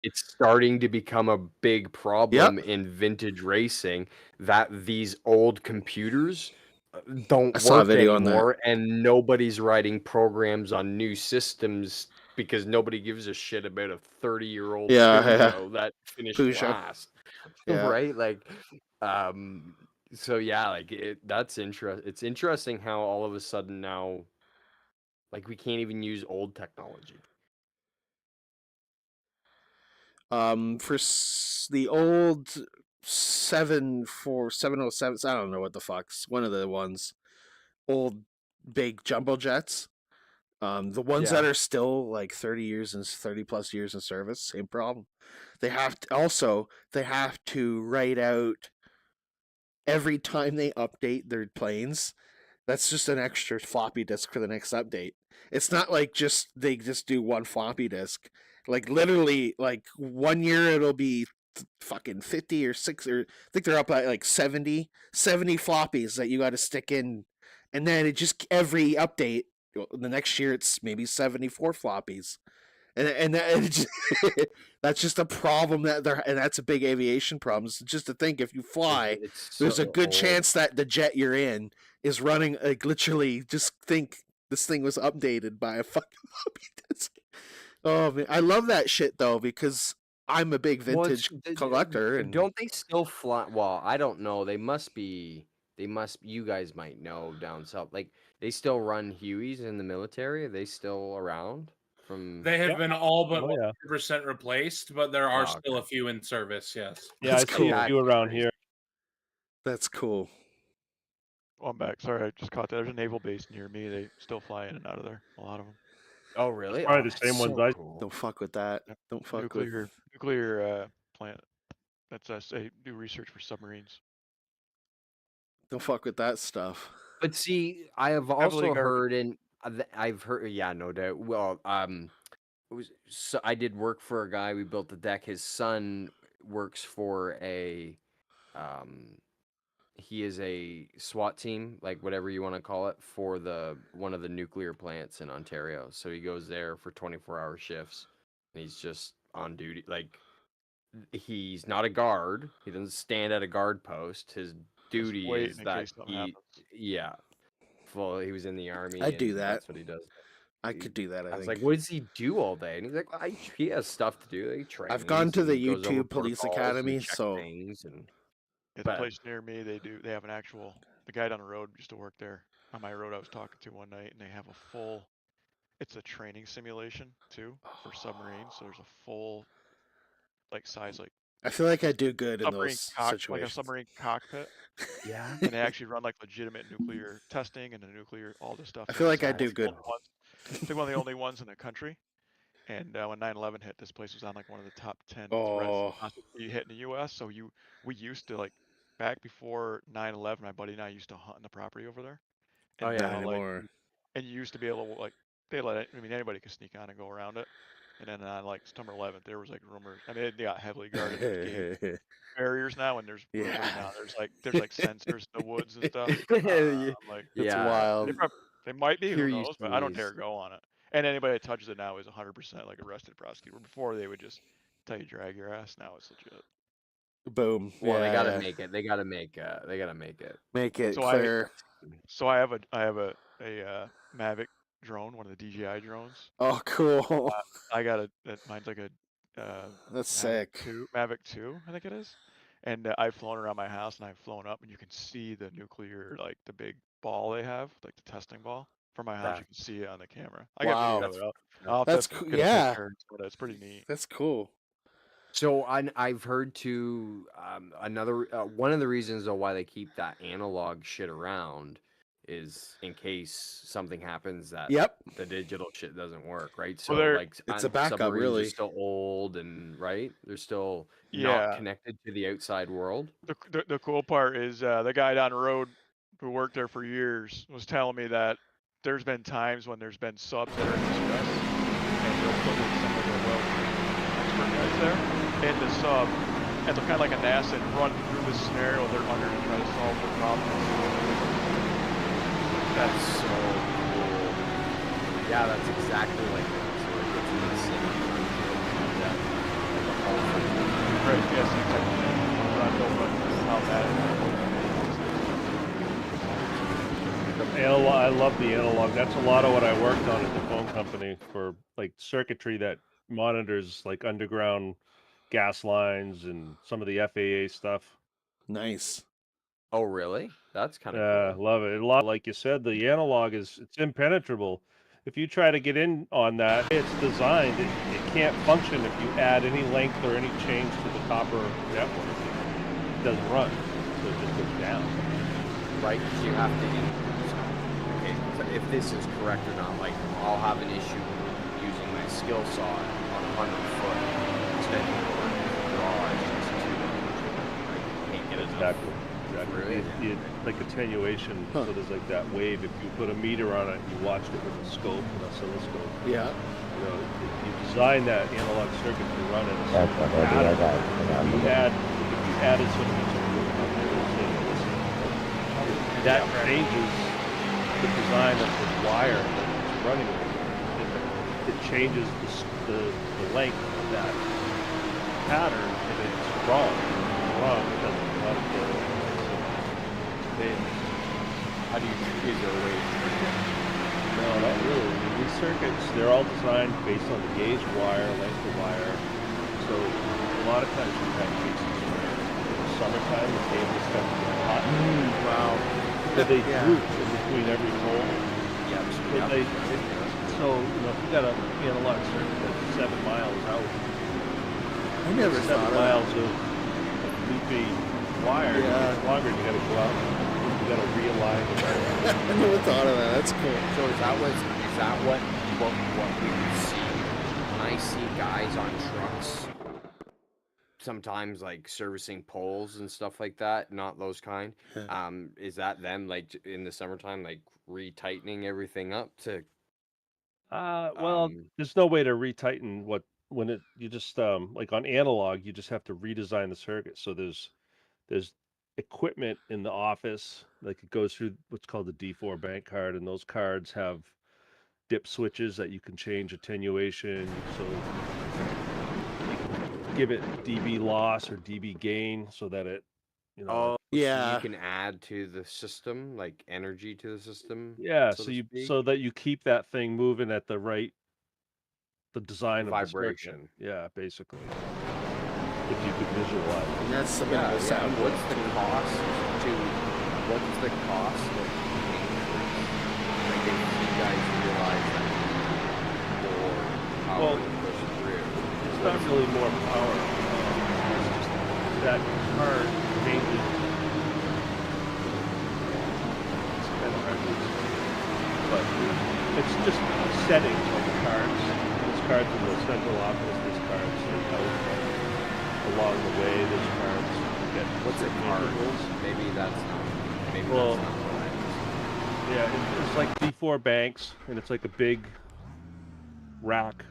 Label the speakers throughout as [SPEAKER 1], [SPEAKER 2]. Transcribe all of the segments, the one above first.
[SPEAKER 1] it's starting to become a big
[SPEAKER 2] Yep.
[SPEAKER 1] problem in vintage racing that these old computers don't
[SPEAKER 2] I saw a
[SPEAKER 1] work
[SPEAKER 2] video on that.
[SPEAKER 1] anymore, and nobody's writing programs on new systems because nobody gives a shit about a 30-year-old
[SPEAKER 2] Yeah, yeah.
[SPEAKER 1] Peugeot that finished
[SPEAKER 2] Peugeot.
[SPEAKER 1] last,
[SPEAKER 2] Yeah.
[SPEAKER 1] right? Like, um, so yeah, like it's interesting how all of a sudden now, like, we can't even use old technology.
[SPEAKER 2] For the old 747, I don't know what the fuck's one of the ones, old big jumbo jets. The ones that
[SPEAKER 1] Yeah.
[SPEAKER 2] are still like 30 plus years in service, same problem. They have to write out every time they update their planes. That's just an extra floppy disk for the next update. It's not like they just do one floppy disk. Like literally, like 1 year it'll be fucking 50 or 6, or I think they're up at like 70 floppies that you got to stick in, and then it just every update. The next year it's maybe 74 floppies, and that's just a problem and that's a big aviation problem. So just to think, if you fly,
[SPEAKER 1] It's
[SPEAKER 2] there's a
[SPEAKER 1] so
[SPEAKER 2] good
[SPEAKER 1] old.
[SPEAKER 2] chance that the jet you're in is running like literally. Just think this thing was updated by a fucking floppy disk. Oh man, I love that shit though because I'm a big
[SPEAKER 1] Well, it's
[SPEAKER 2] vintage collector, and
[SPEAKER 1] don't they still fly? Well, I don't know. They must be. They must. You guys might know down south. Like they still run Hueys in the military. Are they still around from?
[SPEAKER 3] They have
[SPEAKER 4] Yeah.
[SPEAKER 3] been all but
[SPEAKER 4] Oh, yeah.
[SPEAKER 3] 100% replaced, but there are
[SPEAKER 1] Oh,
[SPEAKER 3] still a
[SPEAKER 1] okay.
[SPEAKER 3] few in service, yes.
[SPEAKER 4] Yeah, I
[SPEAKER 2] that's
[SPEAKER 4] see a
[SPEAKER 2] cool.
[SPEAKER 4] few
[SPEAKER 1] That's
[SPEAKER 4] around
[SPEAKER 1] crazy.
[SPEAKER 4] here.
[SPEAKER 2] That's cool.
[SPEAKER 5] Oh, I'm back. Sorry, I just caught that. There's a naval base near me. They still fly in and out of there. A lot of them.
[SPEAKER 1] Oh, really?
[SPEAKER 4] Probably
[SPEAKER 1] Oh,
[SPEAKER 4] the
[SPEAKER 1] that's
[SPEAKER 4] same ones
[SPEAKER 1] so
[SPEAKER 4] I.
[SPEAKER 1] cool.
[SPEAKER 2] Don't fuck with that.
[SPEAKER 5] Yep.
[SPEAKER 2] Don't fuck with.
[SPEAKER 5] Nuclear plant. That's us. They do research for submarines.
[SPEAKER 2] Don't fuck with that stuff.
[SPEAKER 1] But see, I have
[SPEAKER 5] Heavily
[SPEAKER 1] also
[SPEAKER 5] guarded.
[SPEAKER 1] heard, and I've heard, yeah, no doubt. Well, it was so I did work for a guy. We built the deck. His son works for um, he is a SWAT team, like whatever you want to call it, for the one of the nuclear plants in Ontario. So he goes there for 24-hour shifts, and he's just on duty. Like he's not a guard. He doesn't stand at a guard post. His
[SPEAKER 5] Just
[SPEAKER 1] duty
[SPEAKER 5] waiting
[SPEAKER 1] is
[SPEAKER 5] in
[SPEAKER 1] that
[SPEAKER 5] case something
[SPEAKER 1] he,
[SPEAKER 5] happens.
[SPEAKER 1] yeah, well, he was in the army,
[SPEAKER 2] I'd do
[SPEAKER 1] and
[SPEAKER 2] that.
[SPEAKER 1] that's what he does.
[SPEAKER 2] I could do that.
[SPEAKER 1] I
[SPEAKER 2] I
[SPEAKER 1] was like,
[SPEAKER 2] think.
[SPEAKER 1] "What does he do all day?" And he's like, "He has stuff to do. He
[SPEAKER 2] I've gone
[SPEAKER 1] trains
[SPEAKER 2] to the
[SPEAKER 1] and goes over
[SPEAKER 2] YouTube Police
[SPEAKER 1] protocols and
[SPEAKER 2] Academy,
[SPEAKER 1] check
[SPEAKER 2] so
[SPEAKER 1] things." And
[SPEAKER 5] Yeah, the
[SPEAKER 1] but
[SPEAKER 5] place near me, they have an actual. The guy down the road used to work there on my road. I was talking to one night, and they have a full. It's a training simulation too for submarines. So there's a full, like size like
[SPEAKER 2] I feel like I do good in
[SPEAKER 5] submarine
[SPEAKER 2] those
[SPEAKER 5] like a
[SPEAKER 2] situations.
[SPEAKER 5] submarine cockpit,
[SPEAKER 1] yeah,
[SPEAKER 5] and they actually run like legitimate nuclear testing and the nuclear all this stuff.
[SPEAKER 2] I
[SPEAKER 5] They're
[SPEAKER 2] feel like I
[SPEAKER 5] one
[SPEAKER 2] do
[SPEAKER 5] of the
[SPEAKER 2] good.
[SPEAKER 5] only ones. They're one of the only ones in the country. And when 9/11 hit, this place was on like one of the top 10 threats
[SPEAKER 2] Oh,
[SPEAKER 5] possibly hit in the U.S. So we used to like back before 9/11, my buddy and I used to hunt in the property over there,
[SPEAKER 1] oh
[SPEAKER 5] and
[SPEAKER 2] not
[SPEAKER 1] yeah,
[SPEAKER 5] now like
[SPEAKER 2] anymore.
[SPEAKER 5] and you used to be able to like they let it. I mean anybody could sneak on and go around it. And then on like September 11th, there was like rumors. I mean they got heavily guarded. There's gate barriers now, and there's rumors
[SPEAKER 2] Yeah,
[SPEAKER 5] now. There's like sensors in the woods and stuff. I'm like
[SPEAKER 2] it's
[SPEAKER 1] yeah.
[SPEAKER 5] they,
[SPEAKER 2] wild.
[SPEAKER 5] prob- they might be,
[SPEAKER 1] Here
[SPEAKER 5] who
[SPEAKER 1] used
[SPEAKER 5] knows?
[SPEAKER 1] to
[SPEAKER 5] But I don't
[SPEAKER 1] be.
[SPEAKER 5] dare go on it. And anybody that touches it now is 100% like arrested, prosecuted. Before they would just tell you drag your ass. Now it's legit.
[SPEAKER 2] Boom.
[SPEAKER 1] Well, they gotta
[SPEAKER 2] Yeah,
[SPEAKER 1] make it. They gotta make. They gotta make it.
[SPEAKER 2] make it
[SPEAKER 5] So I
[SPEAKER 2] clear.
[SPEAKER 5] so I have a Mavic drone, one of the DJI drones.
[SPEAKER 2] Oh, cool.
[SPEAKER 5] I got mine's like a
[SPEAKER 2] That's
[SPEAKER 5] Mavic
[SPEAKER 2] sick.
[SPEAKER 5] 2, Mavic 2, I think it is. And I've flown around my house and I've flown up and you can see the nuclear, like the big ball they have, like the testing ball. From my house,
[SPEAKER 1] That
[SPEAKER 5] you can see it on the camera. I got
[SPEAKER 2] Wow.
[SPEAKER 5] video of it. I'll have
[SPEAKER 2] That's
[SPEAKER 5] to
[SPEAKER 2] cool.
[SPEAKER 5] get a
[SPEAKER 2] Yeah,
[SPEAKER 5] picture. But it's pretty neat.
[SPEAKER 2] that's cool.
[SPEAKER 1] So I've heard too another one of the reasons though why they keep that analog shit around is in case something happens that
[SPEAKER 2] Yep,
[SPEAKER 1] the digital shit doesn't work, right?
[SPEAKER 5] Well,
[SPEAKER 1] So like
[SPEAKER 2] it's a backup,
[SPEAKER 1] submarines are
[SPEAKER 2] really.
[SPEAKER 1] still old and right, they're still not
[SPEAKER 5] Yeah.
[SPEAKER 1] connected to the outside world.
[SPEAKER 5] The cool part is the guy down the road who worked there for years was telling me that there's been times when there's been subs that are in distress, and they'll put like some of the well-trained expert guys there in the sub, and they're kind of like a NASA and run through the scenario they're under to try to solve the problem.
[SPEAKER 1] That's so cool. Yeah, that's exactly like that. So like it's in the same frontier, like a
[SPEAKER 5] how that.
[SPEAKER 4] Analog, I love the analog. That's a lot of what I worked on at the phone company for like circuitry that monitors like underground gas lines and some of the FAA stuff.
[SPEAKER 2] Nice.
[SPEAKER 1] Oh, really? That's kind of cool.
[SPEAKER 4] Love it. A lot, like you said, the analog it's impenetrable. If you try to get in on that, it's designed. It can't function if you add any length or any change to the copper network. It doesn't run, so it just goes down.
[SPEAKER 1] Right? 'Cause you have to increase. Okay, so if this is correct or not, like I'll have an issue using my skill saw on a 100-foot extension cord. Draw is just too much. I can't get it
[SPEAKER 4] Exactly.
[SPEAKER 1] Really?
[SPEAKER 4] Like attenuation, so there's like that wave. If you put a meter on it, you watched it with a scope, an oscilloscope.
[SPEAKER 2] Yeah.
[SPEAKER 4] You know, you design that analog circuit to run in a certain pattern. If you added sort of that changes the design of the wire that's running it. It changes the length of that pattern, and it's wrong. It's wrong. It doesn't run the.
[SPEAKER 1] How do you is there a way to treat it?
[SPEAKER 4] No, not really. I mean, these circuits, they're all designed based on the gauge wire, length of wire. So a lot of times you have cases where in the summertime the cables kind of get hot.
[SPEAKER 2] Wow.
[SPEAKER 4] So they droop in between every hole.
[SPEAKER 1] Yeah,
[SPEAKER 4] So you know, if you got an analog circuit that's 7 miles out,
[SPEAKER 2] I never
[SPEAKER 4] 7
[SPEAKER 2] thought of
[SPEAKER 4] miles of loopy wire,
[SPEAKER 2] Yeah.
[SPEAKER 4] longer, you got to go out. You got to realign.
[SPEAKER 2] that. I never thought of that. That's cool.
[SPEAKER 1] So is that what we would see when I see guys on trucks sometimes like servicing poles and stuff like that, not those kind. Is that them like in the summertime like retightening everything up to
[SPEAKER 4] Well, there's no way to retighten you just like on analog, you just have to redesign the circuit. So there's equipment in the office, like it goes through what's called the D4 bank card, and those cards have dip switches that you can change attenuation. So you can give it dB loss or dB gain so that it, you know,
[SPEAKER 1] so
[SPEAKER 2] Yeah.
[SPEAKER 1] you can add to the system, like energy to the system,
[SPEAKER 4] yeah,
[SPEAKER 1] so
[SPEAKER 4] so
[SPEAKER 1] to
[SPEAKER 4] you
[SPEAKER 1] speak?
[SPEAKER 4] so that you keep that thing moving at the design of the circuit.
[SPEAKER 1] Vibration.
[SPEAKER 4] Yeah, basically. If you could visualize it.
[SPEAKER 2] And that's some of the sound.
[SPEAKER 1] What's the cost of increase? Like if you guys realize that more power
[SPEAKER 4] Well,
[SPEAKER 1] to push through.
[SPEAKER 4] It's not really more power. It's just that card changes. It's kind of hard to explain. But it's just settings on the cards. There's cards in the central office, there's cards like out along the way, there's cards.
[SPEAKER 1] What's a card? Maybe that's not
[SPEAKER 4] Well,
[SPEAKER 1] that's not what I
[SPEAKER 4] Yeah, it's like D4 banks, and it's like a big rack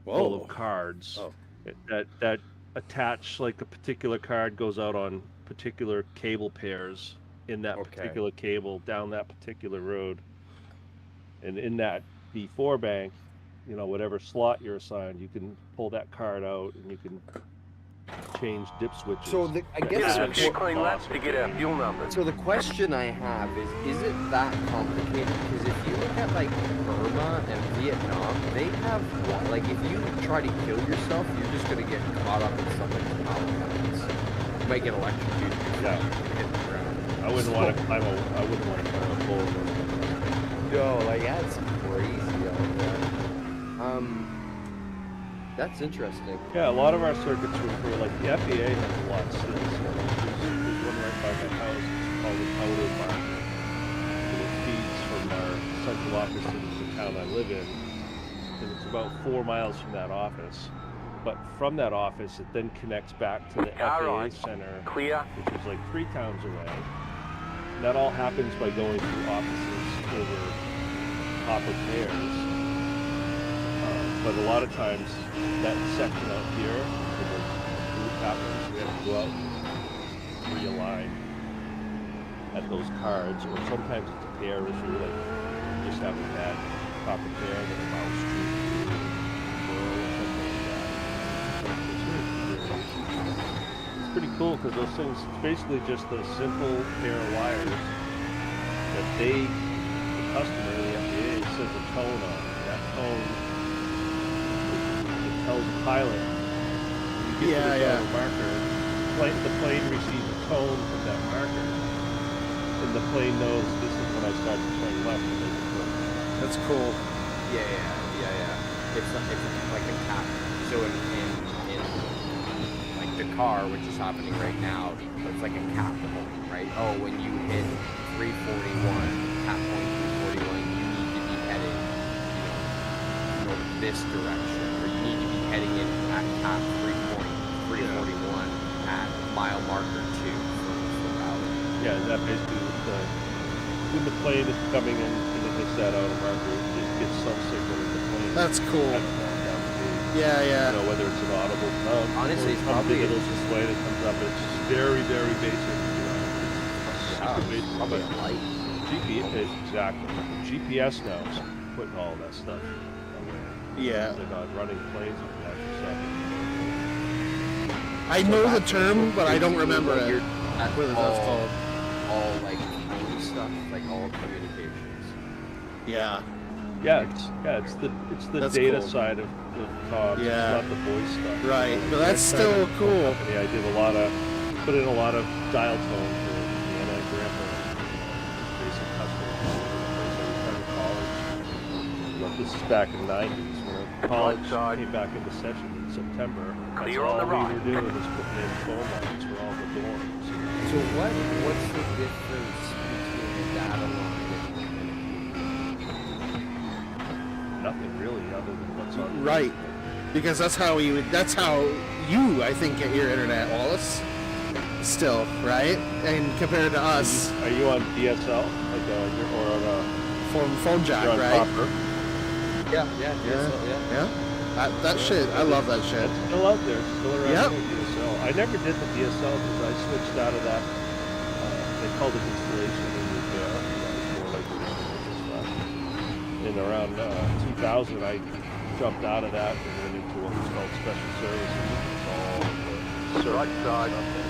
[SPEAKER 4] full
[SPEAKER 2] Whoa.
[SPEAKER 4] of cards
[SPEAKER 2] Oh.
[SPEAKER 4] that attach, like a particular card goes out on particular cable pairs in that
[SPEAKER 1] Okay.
[SPEAKER 4] particular cable down that particular road. And in that D4 bank, you know, whatever slot you're assigned, you can pull that card out and you can change dip switches.
[SPEAKER 1] So I guess
[SPEAKER 4] add cost.
[SPEAKER 6] to get a fuel number.
[SPEAKER 1] So the question I have is it that complicated? Because if you look at like Burma and Vietnam, they have like if you try to kill yourself, you're just gonna get caught up in somebody's power lines. You might get electrocuted.
[SPEAKER 4] Yeah.
[SPEAKER 1] Hit the ground.
[SPEAKER 4] I wouldn't want to climb a pole.
[SPEAKER 1] No, like that's crazy out there. That's interesting.
[SPEAKER 4] Yeah, a lot of our circuits were like the FAA has a lot still. So there's one right by my house. It's called the Powder Market. And it feeds from our central office into the town I live in. And it's about 4 miles from that office. But from that office, it then connects back to the FAA center,
[SPEAKER 6] Clear.
[SPEAKER 4] which is like 3 towns away. And that all happens by going through offices over copper pairs. But a lot of times, that section out here, when the group happens, we have to go out and realign at those cards, or sometimes it's a pair issue, like you just have a bad copper pair that a mouse street through, or something like that. It's pretty cool because those things, it's basically just a simple pair of wires that the customer, the FAA, says a tone on. And that tone, it tells the pilot, when you get to the marker, the plane receives a tone from that marker, and the plane knows this is when I start to turn left.
[SPEAKER 2] That's cool.
[SPEAKER 1] Yeah. It's like a cap. So in like the car, which is happening right now, it's like a cap point, right? Oh, when you hit 341, cap point 341, you need to be headed, this direction, or you need to be heading in at cap 341 at mile marker 2 for routing.
[SPEAKER 4] Yeah, that basically when the plane is coming in and it hits that outer marker, it gets some signal in the plane.
[SPEAKER 2] That's cool. Yeah.
[SPEAKER 4] Whether it's an audible
[SPEAKER 1] honestly, it's
[SPEAKER 4] probably
[SPEAKER 1] probably
[SPEAKER 4] it'll display that comes up. It's just very, very basic. It's super basic.
[SPEAKER 1] Probably a light.
[SPEAKER 4] GPS, exactly. GPS now is putting all that stuff away.
[SPEAKER 2] Yeah.
[SPEAKER 4] They're not running planes with that stuff.
[SPEAKER 2] I know the term, but I don't remember it. What is that called?
[SPEAKER 1] All like phone stuff, like all communications.
[SPEAKER 2] Yeah.
[SPEAKER 4] It's the
[SPEAKER 2] That's
[SPEAKER 4] data
[SPEAKER 2] cool.
[SPEAKER 4] side of comms.
[SPEAKER 2] Yeah.
[SPEAKER 4] It's not the voice stuff.
[SPEAKER 2] Right, but that's still cool.
[SPEAKER 4] I did put in a lot of dial tone for Anna and Grandpa. Basic customer calls every time in college. But this is back in the 90s when college came back into session in September. That's all we were doing was putting in phone lines for all the dorms.
[SPEAKER 1] So what's the difference between a data line
[SPEAKER 4] Nothing really other than what's on.
[SPEAKER 2] Right. Because that's how you, I think, get your internet, Wallace. Still, right? And compared to us.
[SPEAKER 4] Are you on DSL? Like or on a
[SPEAKER 2] phone jack,
[SPEAKER 4] you're on
[SPEAKER 2] right?
[SPEAKER 4] copper?
[SPEAKER 2] Yeah. That shit, I love that shit.
[SPEAKER 4] It's still out there, it's still around
[SPEAKER 2] Yep.
[SPEAKER 4] here, DSL. I never did the DSL because I switched out of that. They called it installation and repair. That was more like the residential stuff. In around 2000, I jumped out of that and went into what was called special services. It's all the service
[SPEAKER 6] Right side.
[SPEAKER 4] stuff that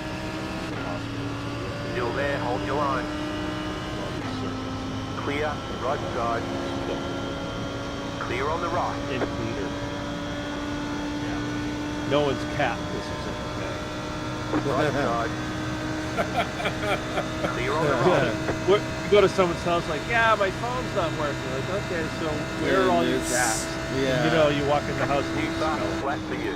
[SPEAKER 4] the hospitals do.
[SPEAKER 6] Still there, hold your line.
[SPEAKER 4] All these circuits.
[SPEAKER 6] Clear, right side. Clear on the right.
[SPEAKER 4] In cleaner. No one's cat. This is it.
[SPEAKER 6] Right side. Clear on the right.
[SPEAKER 4] You go to someone's house like, yeah, my phone's not working. Like, okay, so where are all your jacks?
[SPEAKER 2] Yeah.
[SPEAKER 4] You walk in the house and you
[SPEAKER 6] New
[SPEAKER 4] smell
[SPEAKER 6] bus,
[SPEAKER 4] it.
[SPEAKER 6] flat for you.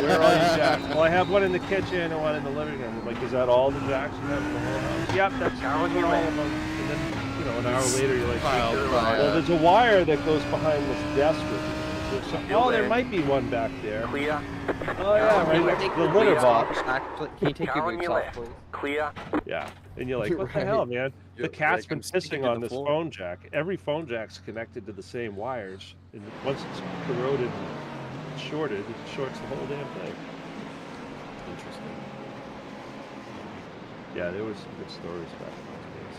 [SPEAKER 4] Where are all your jacks? Well, I have one in the kitchen and one in the living room. I'm like, is that all the jacks you have in the whole house? Yep, that's all of them. And then, an hour later, you're like, well, there's a wire that goes behind this desk with you. There might be one back there.
[SPEAKER 6] Clear.
[SPEAKER 4] Oh, yeah, right next to the litter box.
[SPEAKER 1] Can you take your
[SPEAKER 6] Car on
[SPEAKER 1] boots
[SPEAKER 6] your
[SPEAKER 1] off,
[SPEAKER 6] left.
[SPEAKER 1] please?
[SPEAKER 6] Clear.
[SPEAKER 4] Yeah, and you're like, what the
[SPEAKER 1] Right.
[SPEAKER 4] hell, man? The
[SPEAKER 1] You're
[SPEAKER 4] cat's
[SPEAKER 1] like,
[SPEAKER 4] been
[SPEAKER 1] I'm sticking
[SPEAKER 4] pissing
[SPEAKER 1] to
[SPEAKER 4] on
[SPEAKER 1] the
[SPEAKER 4] this
[SPEAKER 1] floor.
[SPEAKER 4] phone jack. Every phone jack's connected to the same wires, and once it's corroded and shorted, it shorts the whole damn thing.
[SPEAKER 1] Interesting.
[SPEAKER 4] Yeah, there was some good stories back in those days.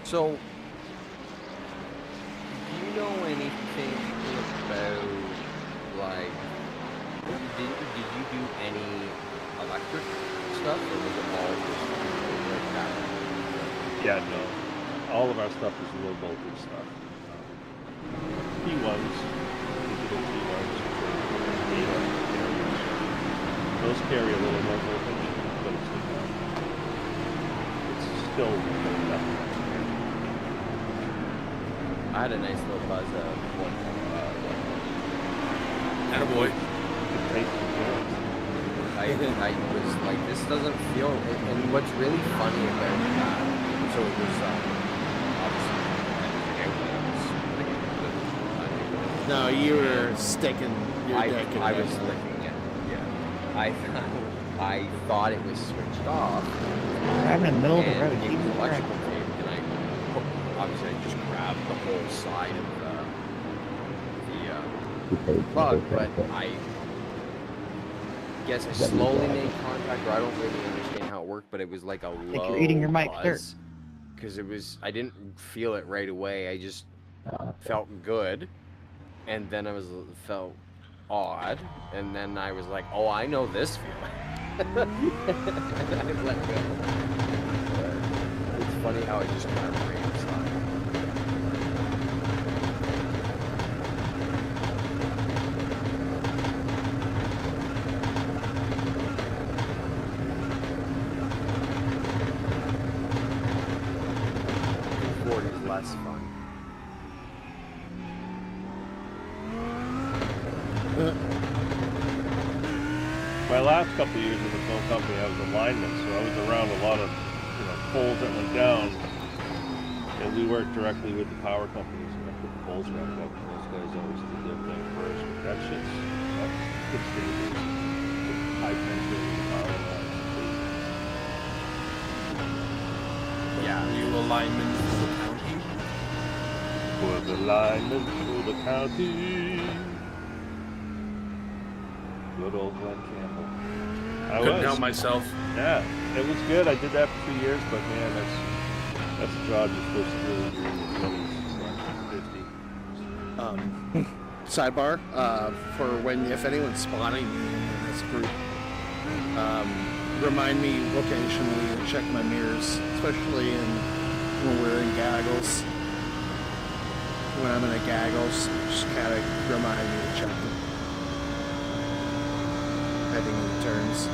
[SPEAKER 1] So, do you know anything about, like, did you do any electric stuff, or was it all just like that?
[SPEAKER 4] Yeah, no, all of our stuff is low voltage stuff. P1s, digital P1s, data carriers. Those carry a little more voltage, but it's still nothing.
[SPEAKER 1] I had a nice little buzz of one.
[SPEAKER 3] Attaboy.
[SPEAKER 1] I was like, this doesn't feel. And what's really funny about that? So it was obviously.
[SPEAKER 2] No, you were sticking your dick in
[SPEAKER 1] I
[SPEAKER 2] there.
[SPEAKER 1] was looking at. Yeah, I thought it was switched off.
[SPEAKER 7] I'm in the middle of the
[SPEAKER 1] And
[SPEAKER 7] road.
[SPEAKER 1] it
[SPEAKER 7] Jesus
[SPEAKER 1] was
[SPEAKER 7] Christ.
[SPEAKER 1] electrical tape, and obviously I just grabbed the whole side of the plug, but I guess I slowly made contact, or I don't really understand how it worked, but it was like a low
[SPEAKER 7] Like you're eating your mic, sir.
[SPEAKER 1] buzz, because I didn't feel it right away. I just felt good, and then I felt odd, and then I was like, oh, I know this feeling. And I let go. But it's funny how it just kind of ramps up. Is less fun.
[SPEAKER 4] My last couple of years with the film company, I was a lineman, so I was around a lot of poles that went down, and we worked directly with the power companies and I put the poles right up. And those guys always did their thing first. But that's dangerous. High tension power lines.
[SPEAKER 3] Yeah. Are you a lineman for the county?
[SPEAKER 4] For the lineman for the county. Good old Glenn Campbell.
[SPEAKER 3] Couldn't help myself.
[SPEAKER 4] Yeah, it was good. I did that for 2 years, but man, that's a job you're supposed to do when you're in your 20s, 50.
[SPEAKER 2] Sidebar, for if anyone's spotting me in this group, remind me occasionally to check my mirrors, especially when we're in gaggles. When I'm in a gaggles, just kind of remind me to check them. Heading in turns.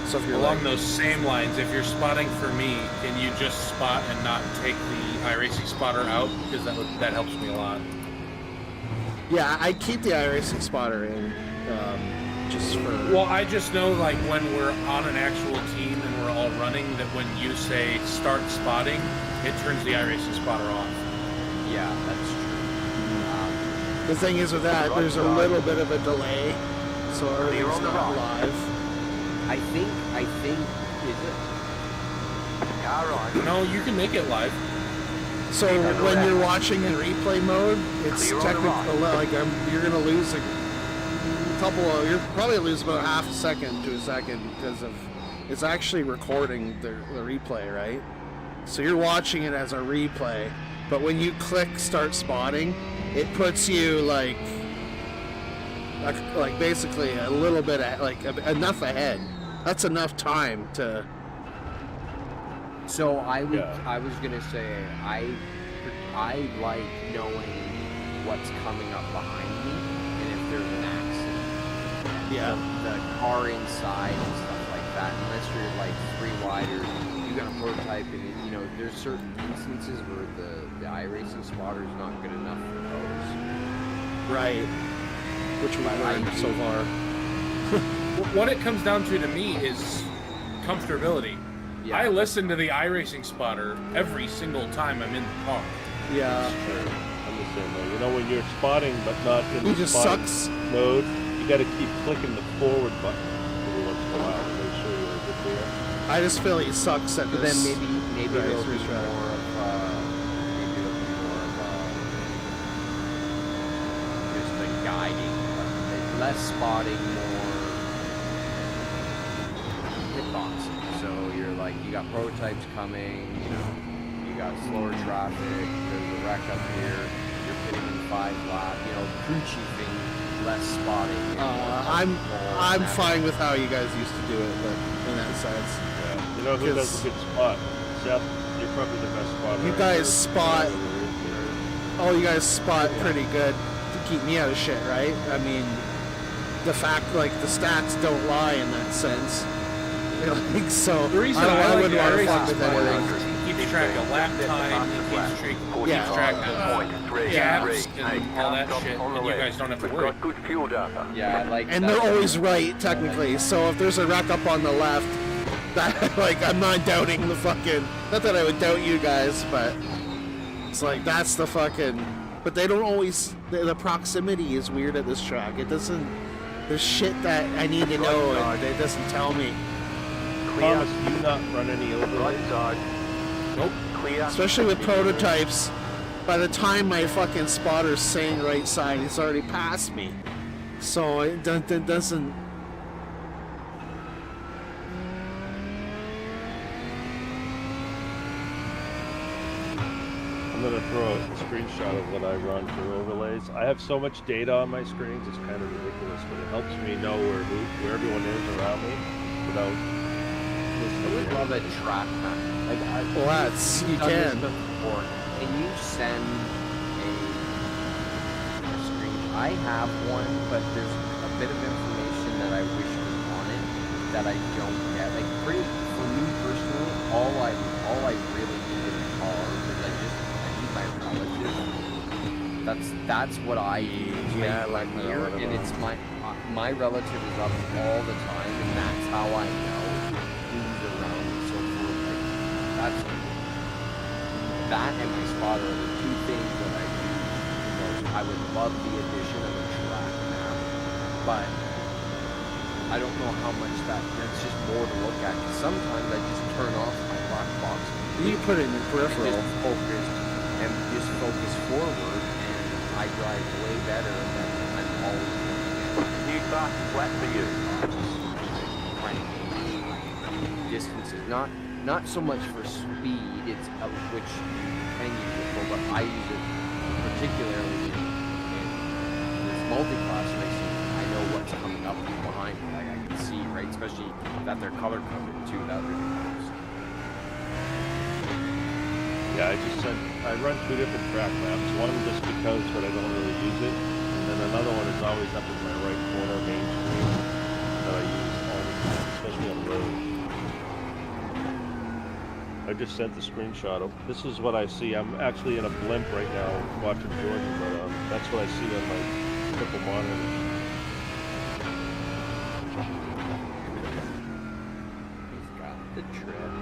[SPEAKER 2] So if you're
[SPEAKER 3] along those same lines, if you're spotting for me, can you just spot and not take the iRacing spotter out? Because that helps me a lot.
[SPEAKER 2] Yeah, I keep the iRacing spotter in, just for...
[SPEAKER 3] Well, I just know, like, when we're on an actual team and we're all running, that when you say start spotting, it turns the iRacing spotter off.
[SPEAKER 1] Yeah, that's true.
[SPEAKER 2] The thing is with that, there's a little bit of a delay, so everything's not live.
[SPEAKER 1] I think, is it?
[SPEAKER 6] Alright.
[SPEAKER 3] No, you can make it live.
[SPEAKER 2] So when you're watching in replay mode, it's technically like you're gonna lose a couple of. You'll probably lose about half a second to a second because of it's actually recording the replay, right? So you're watching it as a replay, but when you click start spotting, it puts you like basically a little bit enough ahead. That's enough time to.
[SPEAKER 1] So I was gonna say I like knowing what's coming up behind me and if there's an accident.
[SPEAKER 2] Yeah.
[SPEAKER 1] The car inside and stuff like that. Unless you're like 3 wide or you got a prototype and there's certain instances where the iRacing spotter is not good enough for those.
[SPEAKER 2] Right. Which we've learned so far.
[SPEAKER 3] What it comes down to me is comfortability.
[SPEAKER 1] Yeah.
[SPEAKER 3] I listen to the iRacing spotter every single time I'm in the car.
[SPEAKER 2] Yeah.
[SPEAKER 4] I'm the same way. When you're spotting but not in the spotting mode, you got to keep clicking the forward button every once in a while to make sure you're good there.
[SPEAKER 2] I just feel he sucks at
[SPEAKER 1] But
[SPEAKER 2] this.
[SPEAKER 1] then maybe it'll be more of just the guiding, less spotting, more hitboxing. So you're like, you got prototypes coming, you got slower traffic, there's a wreck up here, you're pitting in 5 lap, crew chiefing, less spotting.
[SPEAKER 2] I'm fine with how you guys used to do it, but in that sense.
[SPEAKER 4] Yeah. Who does a good spot? Seth, you're probably the best spotter.
[SPEAKER 2] You guys spot. Oh, you guys spot pretty good to keep me out of shit, right? I mean, the fact, the stats don't lie in that sense. So
[SPEAKER 3] the reason
[SPEAKER 2] I
[SPEAKER 3] like
[SPEAKER 2] wouldn't want to fuck with
[SPEAKER 3] anyone
[SPEAKER 2] anyone.
[SPEAKER 3] He keeps track of lap time, he keeps track of gaps and all that shit, and you guys don't have to worry.
[SPEAKER 6] Good fuel data.
[SPEAKER 1] Yeah,
[SPEAKER 2] and they're always right, technically. So if there's a wreck up on the left, that I'm not doubting the fucking. Not that I would doubt you guys, but it's that's the fucking. But they don't always. The proximity is weird at this track. It doesn't. There's shit that I need to know, and it doesn't tell me.
[SPEAKER 4] Thomas, do you not run any overlay?
[SPEAKER 3] Nope.
[SPEAKER 6] Clear.
[SPEAKER 2] Especially with prototypes, by the time my fucking spotter's saying right side, it's already past me. So it doesn't.
[SPEAKER 4] I'm going to throw a screenshot of what I run for overlays. I have so much data on my screens, it's kind of ridiculous. helps me know where everyone is around me without
[SPEAKER 1] I
[SPEAKER 4] listening
[SPEAKER 1] would
[SPEAKER 4] to
[SPEAKER 1] love a
[SPEAKER 4] everything.
[SPEAKER 1] track map. Like,
[SPEAKER 2] Well, that's you
[SPEAKER 1] you've done this
[SPEAKER 2] can.
[SPEAKER 1] before. Can you send a screen? I have one, but there's a bit of information that I wish was on it that I don't get. Like, for me personally, all I really need in a car is I need my relative. That's what I use.
[SPEAKER 2] Yeah,
[SPEAKER 1] I
[SPEAKER 2] like my
[SPEAKER 1] here,
[SPEAKER 2] relative.
[SPEAKER 1] and it's my relative is up all the time, and that's how I know who's around. So for like, that's that and my spotter are the two things that I use the most. I would love the addition of a track map, but I don't know how much that's just more to look at. 'Cause sometimes I just turn off my black box
[SPEAKER 2] You can put it in your
[SPEAKER 1] and
[SPEAKER 2] peripheral.
[SPEAKER 1] just focus forward, and I drive way better than I'm always looking at
[SPEAKER 6] New fast flat for you.
[SPEAKER 1] distances. Not so much for speed, it's which you can use it for, but I use it particularly in this multi-class racing. I know what's coming up behind me. Like, I can see, right? Especially that they're color coded too. That really helps.
[SPEAKER 4] Yeah, I run 2 different track maps. One just because, but I don't really use it. And then another one is always up in my right corner main screen that I use all the time, especially on the road. I just sent the screenshot of. This is what I see. I'm actually in a blimp right now watching Jordan, but that's what I see on my triple monitor.
[SPEAKER 1] He's got the trip.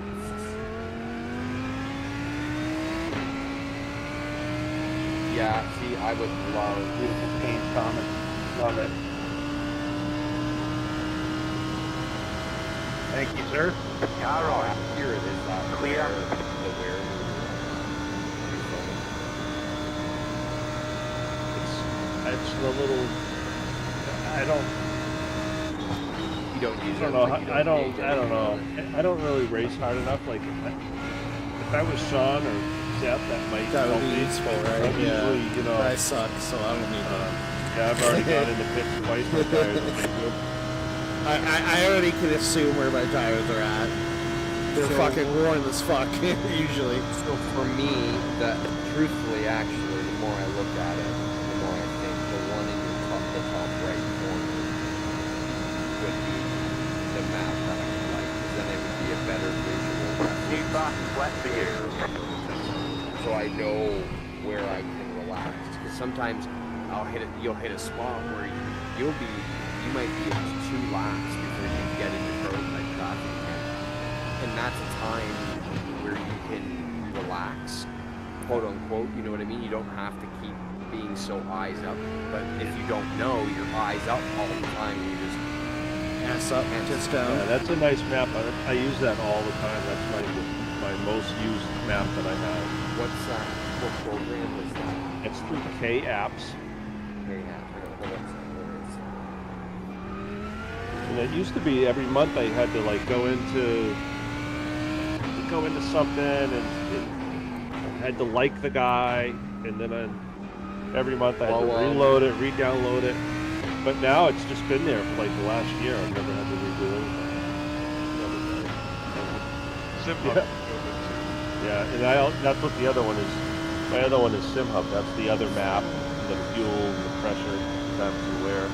[SPEAKER 1] Yeah, see, I would love
[SPEAKER 7] Beautiful paint, Thomas. Love it. Thank you, sir.
[SPEAKER 6] All right.
[SPEAKER 1] Here it is.
[SPEAKER 6] Clear.
[SPEAKER 1] The where.
[SPEAKER 4] It's a little. I don't.
[SPEAKER 1] You don't use
[SPEAKER 4] I don't
[SPEAKER 1] it.
[SPEAKER 4] know.
[SPEAKER 1] Like, you
[SPEAKER 4] I don't.
[SPEAKER 1] engage
[SPEAKER 4] I don't
[SPEAKER 1] anything
[SPEAKER 4] know.
[SPEAKER 1] on it.
[SPEAKER 4] I don't really race hard enough. Like if I was Sean or Seth, that might
[SPEAKER 2] That would
[SPEAKER 4] help
[SPEAKER 2] be
[SPEAKER 4] me.
[SPEAKER 2] useful,
[SPEAKER 4] But
[SPEAKER 2] right? Yeah.
[SPEAKER 4] usually, you know.
[SPEAKER 2] I suck, so I don't need that.
[SPEAKER 4] Yeah, I've already gone into pits twice. My tires are pretty good.
[SPEAKER 2] I already can assume where my tires are at. They're
[SPEAKER 1] So-
[SPEAKER 2] fucking worn as fuck, usually.
[SPEAKER 1] So for me, truthfully, actually, the more I look at it, the more I think the one in the top right corner would be the map that I would like, because then it would be a better visual
[SPEAKER 6] New
[SPEAKER 1] reference.
[SPEAKER 6] fast flat for you.
[SPEAKER 1] So I know where I can relax. Because sometimes you'll hit a spot where you might be into 2 laps before you get into prototype traffic again. And that's a time where you can relax, quote unquote, you know what I mean? You don't have to keep being so eyes up. But if you don't know, you're eyes up all the time, and you just
[SPEAKER 2] Ass up, tits down.
[SPEAKER 4] Yeah, that's a nice map. I use that all the time. That's my most used map that I have.
[SPEAKER 1] what's that? What program was that?
[SPEAKER 4] It's through K apps.
[SPEAKER 1] Okay, yeah, hold on a second. Where is it?
[SPEAKER 4] And it used to be every month I had to like go into something and had to like the guy, and then every month I had to reload it, re-download it. But now it's just been there for like the last year. I've never had to redo anything.
[SPEAKER 5] SimHub.
[SPEAKER 4] Yeah, and that's what the other one is. My other one is SimHub. That's the other map, the fuel, the pressure, time to wear.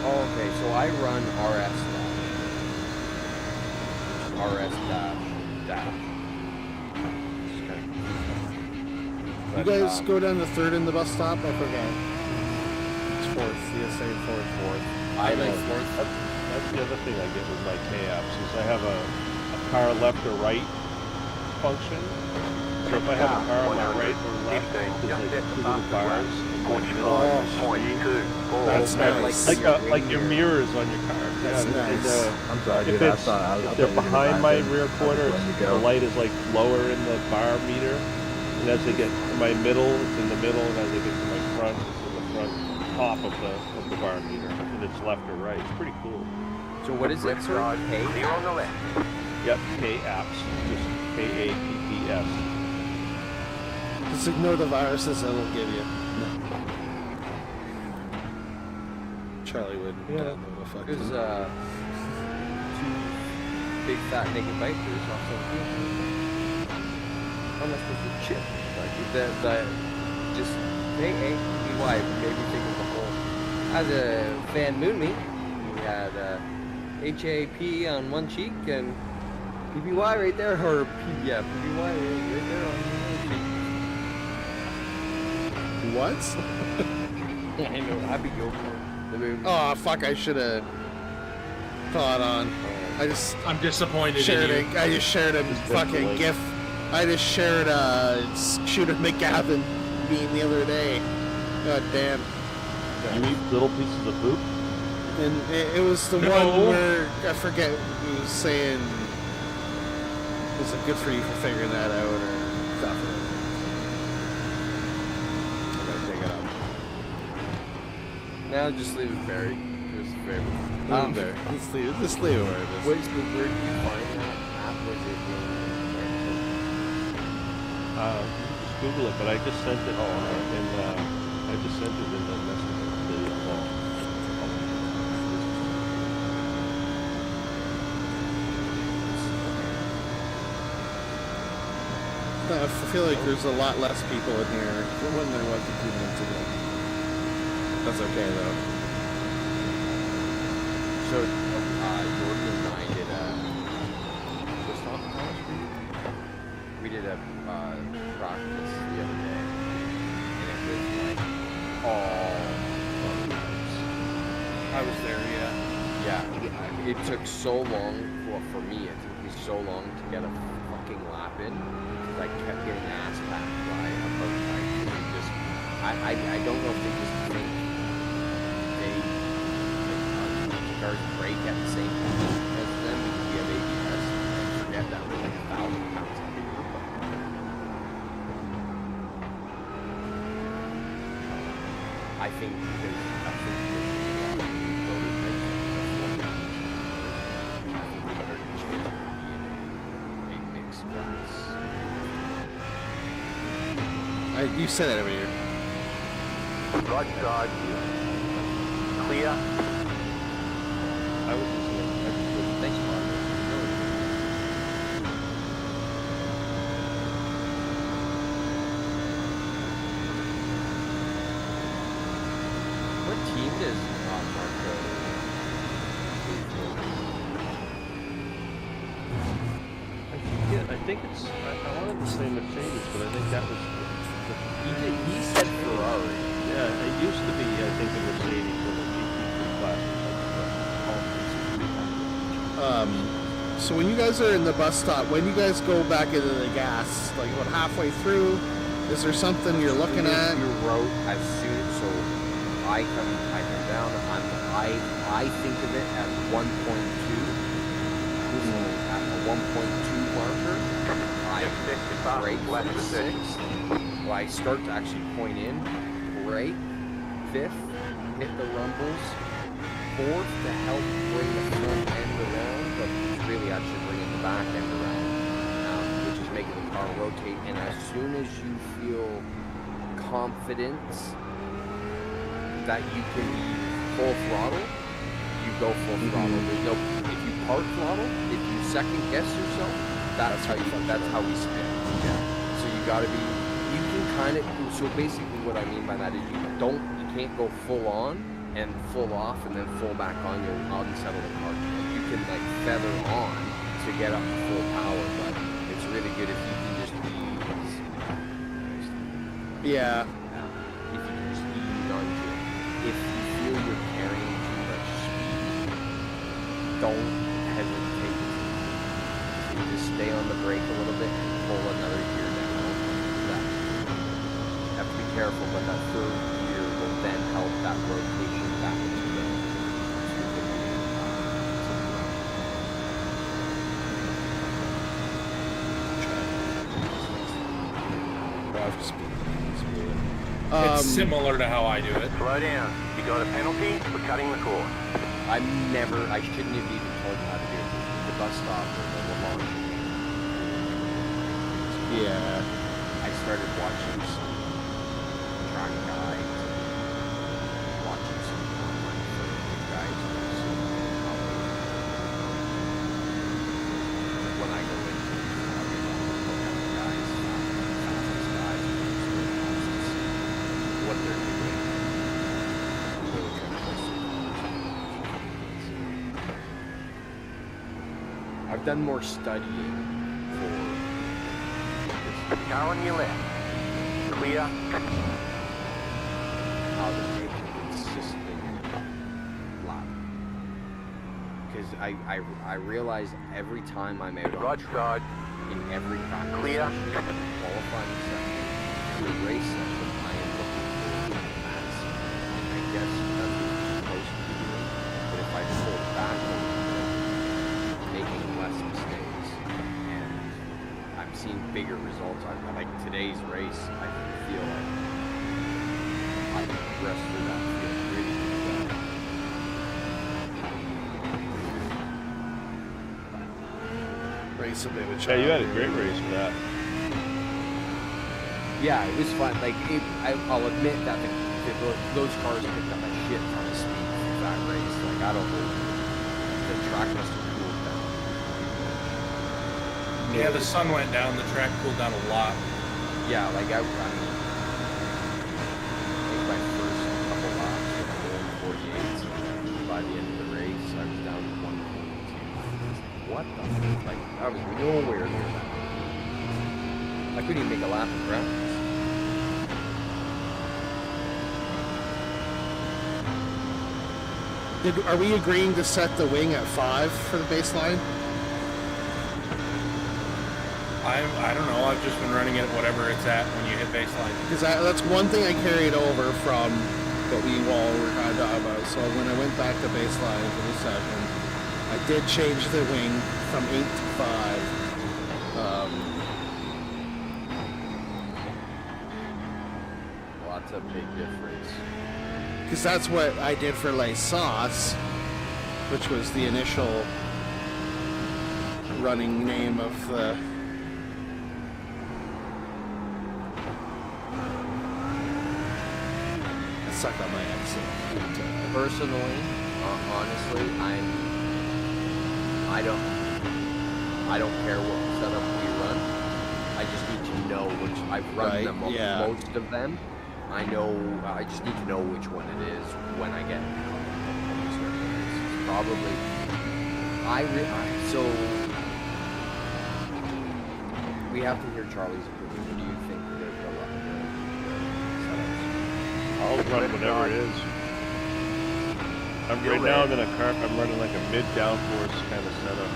[SPEAKER 1] Oh, okay, so I run RS dash. Just kinda
[SPEAKER 2] You
[SPEAKER 1] but,
[SPEAKER 2] guys go down to 3rd in the bus stop? I forgot. It's 4th. You say 4th.
[SPEAKER 1] I like
[SPEAKER 4] know.
[SPEAKER 1] fourth.
[SPEAKER 4] That's the other thing I get with my K apps is I have a car left or right function. So if I have a car on my right or left, there's like 2 little bars in the middle of my screen.
[SPEAKER 2] That's nice.
[SPEAKER 4] Like your mirrors on your car.
[SPEAKER 2] That's
[SPEAKER 4] and,
[SPEAKER 2] nice.
[SPEAKER 8] I'm sorry,
[SPEAKER 4] if
[SPEAKER 8] dude.
[SPEAKER 4] it's, if they're behind my rear quarter, the light is like lower in the bar meter. And as they get to my middle, it's in the middle, and as they get to my front, it's in the front top of the bar meter, and it's left or right. It's pretty cool.
[SPEAKER 1] So what is it, sir? Hey?
[SPEAKER 6] Clear on the left.
[SPEAKER 4] Yep, K apps, just KAPPS.
[SPEAKER 2] Just ignore the viruses it'll give you. Charlie wouldn't
[SPEAKER 4] Yeah.
[SPEAKER 2] download a fucking.
[SPEAKER 1] There's 2 big fat naked bikers off the field. Unless there's a chip. Like that just hey, PBY maybe think of the whole. As a Van Moon me, we had HAP on one cheek and PBY right there, or PBY right there on the other cheek.
[SPEAKER 2] What?
[SPEAKER 1] I know, I'd be go for the movie.
[SPEAKER 2] Oh fuck! I should have thought on.
[SPEAKER 3] I'm disappointed
[SPEAKER 2] shared
[SPEAKER 3] in you.
[SPEAKER 2] I just shared a fucking GIF. I just shared Shooter McGavin meme the other day. God damn.
[SPEAKER 4] You eat little pieces of poop?
[SPEAKER 2] And it was the
[SPEAKER 3] No.
[SPEAKER 2] one where I forget who was saying, "Was it good for you for figuring that out?" or stuff. I gotta dig it up.
[SPEAKER 1] Now just leave it buried. It was favorite.
[SPEAKER 2] There. Let's leave it where it is.
[SPEAKER 1] Where did you find that app? Was it
[SPEAKER 4] Just Google it, but I just sent it. I just sent it in the message.
[SPEAKER 2] I feel like there's a lot less people in here than there was a few minutes ago. That's okay though.
[SPEAKER 1] So, Jordan and I did was not college for you? We did a practice the other day, and it was like all photos.
[SPEAKER 3] I was there, yeah.
[SPEAKER 1] Yeah, it took so long. Well, for me, it took me so long to get a fucking lap in because I kept getting ass packed by a prototype. I don't know if they just think cars brake at the same time as them because we have ABS and forget that we're like 1,000 pounds heavier. I think because there's a lot of new prototypes, I think we better change it to be in a mixed class.
[SPEAKER 2] You say that every year.
[SPEAKER 6] Right side. Clear.
[SPEAKER 4] I was just
[SPEAKER 1] Thanks, Mark. What team does Marco root for?
[SPEAKER 4] I think it's. I wanted to say Mercedes, but I think that was.
[SPEAKER 1] He said Ferrari.
[SPEAKER 4] Yeah, it used to be. I think the Mercedes or the GT3 class or something.
[SPEAKER 2] So when you guys are in the bus stop, when you guys go back into the gas, like about halfway through, is there something you're looking at?
[SPEAKER 1] You wrote as soon as so I come down. I think of it as 1.2. At a 1.2 marker, I brake for the 6th. Well, I start to actually point in, brake, 5th, hit the rumbles, 4th to help bring the front end around, but really actually bringing the back end around, which is making the car rotate. And as soon as you feel confidence that you can be full throttle, you go full throttle. There's no, if you part throttle, if you second guess yourself, that's how we spin. Yeah. So you gotta be, you can kind of, so basically what I mean by that is you can't go full on and full off and then full back on. You'll unsettle the car. You can like feather on to get up to full power, but it's really good if you can just ease.
[SPEAKER 2] Yeah.
[SPEAKER 1] If you can just ease onto it. If you feel you're carrying too much speed, don't hesitate. You just stay on the brake a little bit and pull another gear down. You have to be careful, but that third gear will then help that rotation back into the
[SPEAKER 3] It's similar to how I do it.
[SPEAKER 6] Slow down. You got a penalty for cutting the course.
[SPEAKER 1] I shouldn't have even told you how to do it. The bus stop or the launch.
[SPEAKER 2] Yeah.
[SPEAKER 1] I started watching some track guides, watching some online footage. I've done more studying for this,
[SPEAKER 6] Car on your left. Clear.
[SPEAKER 1] how to make a consistent lap. Because I realize every time I'm out on
[SPEAKER 6] Right
[SPEAKER 1] track,
[SPEAKER 6] side.
[SPEAKER 1] in every practice
[SPEAKER 6] Clear.
[SPEAKER 1] session, qualifying session, and the race session, I am looking for that. And I guess that's what you're supposed to be doing. But if I pull back a little bit, making less mistakes, and I'm seeing bigger results. Like today's race, I feel like I progressed through that field really well.
[SPEAKER 2] Race a bit with
[SPEAKER 4] Yeah, you had a
[SPEAKER 2] Charlie.
[SPEAKER 4] great race for that.
[SPEAKER 1] Yeah, it was fun. Like, I'll admit that those cars picked up a shit ton of speed through that race. Like, I don't know. The track must have cooled down.
[SPEAKER 3] Yeah, the sun went down. The track cooled down a lot.
[SPEAKER 1] Yeah, like, I think my first couple laps when I was going 48, by the end of the race, I was down to 142. What the fuck? Like, I was nowhere near that. I couldn't even make a lap of ground.
[SPEAKER 2] Are we agreeing to set the wing at 5 for the baseline?
[SPEAKER 3] I don't know. I've just been running it at whatever it's at when you hit baseline.
[SPEAKER 2] Because that's one thing I carried over from what we all were kind of talking about. So when I went back to baseline for the session, I did change the wing from 8 to 5.
[SPEAKER 1] Well, that's a big difference.
[SPEAKER 2] Because that's what I did for Les Sauce, which was the initial running name of the... I suck on my accent.
[SPEAKER 1] Personally, honestly, I don't care what setup we run. I just need to know which I've run
[SPEAKER 2] Right,
[SPEAKER 1] them
[SPEAKER 2] yeah.
[SPEAKER 1] most of them. I know. I just need to know which one it is when I get. It's probably. So we have to hear Charlie's opinion. What do you think the setups?
[SPEAKER 4] I'll run whatever it is. Right now I'm in a car. I'm running like a mid downforce kind of setup.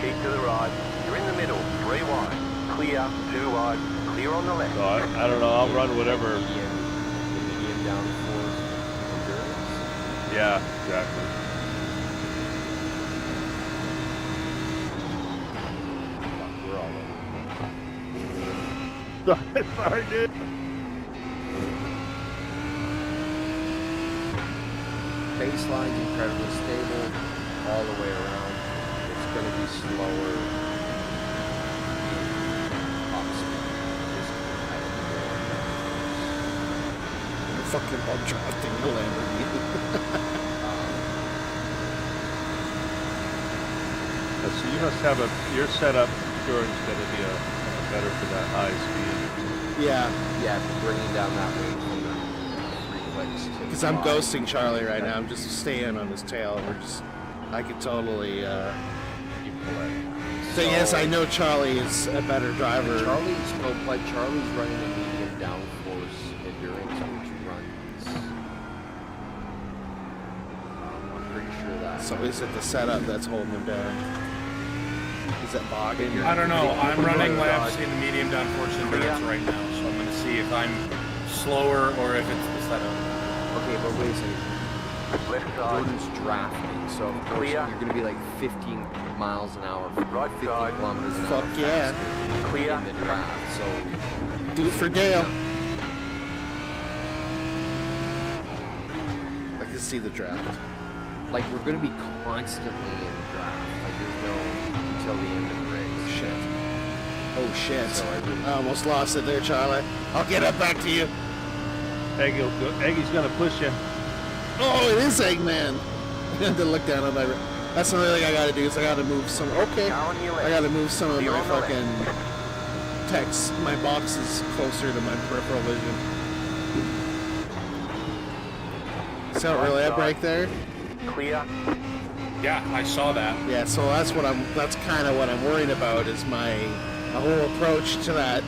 [SPEAKER 6] Keep to the right. You're in the middle. 3 wide. Clear. 2 wide. Clear on the left.
[SPEAKER 4] So I don't know. I'll run whatever.
[SPEAKER 1] Medium downforce endurance.
[SPEAKER 4] Yeah, exactly.
[SPEAKER 1] Fuck, we're all over.
[SPEAKER 4] Sorry, dude.
[SPEAKER 1] Baseline's incredibly stable all the way around. It's going to be slower in top speed.
[SPEAKER 2] Fucking bug drafting the Lamborghini.
[SPEAKER 4] So you must have your setup. Yours is going to be better for that high speed.
[SPEAKER 2] Yeah,
[SPEAKER 1] Yeah, bringing down that weight from the 3 clicks to
[SPEAKER 2] because I'm
[SPEAKER 1] 5.
[SPEAKER 2] ghosting Charlie right now. I'm just staying on his tail. I could totally...
[SPEAKER 1] You pull it.
[SPEAKER 2] Thing is, I know Charlie is a better driver.
[SPEAKER 1] Charlie's running a medium downforce endurance, which runs. I'm pretty sure that.
[SPEAKER 2] So is it the setup that's holding him down? Is it bogging?
[SPEAKER 3] I don't know. I'm running laps
[SPEAKER 6] Right.
[SPEAKER 3] in medium downforce endurance right now, so I'm going to see if I'm slower or if it's the setup.
[SPEAKER 1] Okay, but wait a second.
[SPEAKER 6] Left side.
[SPEAKER 1] Jordan's drafting, so of course
[SPEAKER 6] Clear.
[SPEAKER 1] you're going to be like 15 miles an hour,
[SPEAKER 6] Right
[SPEAKER 1] 50
[SPEAKER 6] side.
[SPEAKER 1] kilometers an
[SPEAKER 2] Fuck
[SPEAKER 1] hour
[SPEAKER 2] yeah.
[SPEAKER 1] faster
[SPEAKER 6] Clear.
[SPEAKER 1] in the draft. So
[SPEAKER 2] Do it for Dale. I can see the draft.
[SPEAKER 1] like we're going to be constantly in the draft. Like there's no until the end of the race.
[SPEAKER 2] Shit. Oh shit.
[SPEAKER 1] So
[SPEAKER 2] I almost lost it there, Charlie. I'll get up back to you.
[SPEAKER 4] Eggie's going to push you.
[SPEAKER 2] Oh, it is Eggman. I had to look down at my... That's another thing I gotta do is I gotta move some... Okay.
[SPEAKER 6] Car on your
[SPEAKER 2] I
[SPEAKER 6] left.
[SPEAKER 2] gotta move some of
[SPEAKER 6] Clear
[SPEAKER 2] my
[SPEAKER 6] on the left.
[SPEAKER 2] fucking text. My box is closer to my peripheral vision. See how
[SPEAKER 6] Right
[SPEAKER 2] early I
[SPEAKER 6] side.
[SPEAKER 2] brake there?
[SPEAKER 6] Clear.
[SPEAKER 3] Yeah, I saw that.
[SPEAKER 2] Yeah, so that's kind of what I'm worried about is my whole approach to that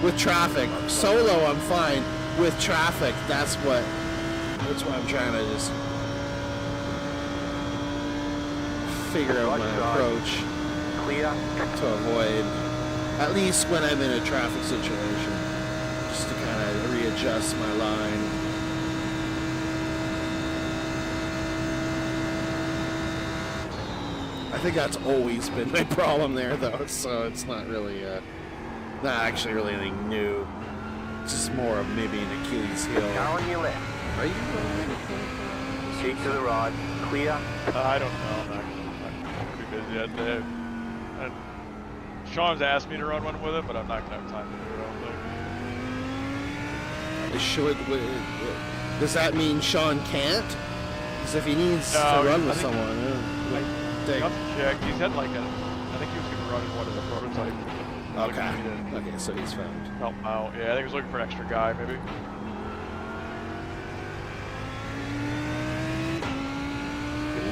[SPEAKER 2] with traffic. Solo, I'm fine. With traffic, that's what I'm trying to just figure out my approach to avoid, at least when I'm in a traffic situation, just to kind of readjust my line. I think that's always been my problem there, though, so it's not really, not actually really anything new. It's just more of maybe an Achilles heel.
[SPEAKER 6] Car on your left.
[SPEAKER 1] Are you running?
[SPEAKER 6] Keep to the right. Clear.
[SPEAKER 5] I don't know. I'm not gonna be busy that day. And Sean's asked me to run one with him, but I'm not gonna have time to do it. I don't think.
[SPEAKER 2] Does that mean Sean can't? Because if he needs to run with someone,
[SPEAKER 5] Check. He's had like I think he was gonna run in one of the prototype.
[SPEAKER 2] Okay, so he's found.
[SPEAKER 5] Help him out. Yeah, I think he was looking for an extra guy, maybe.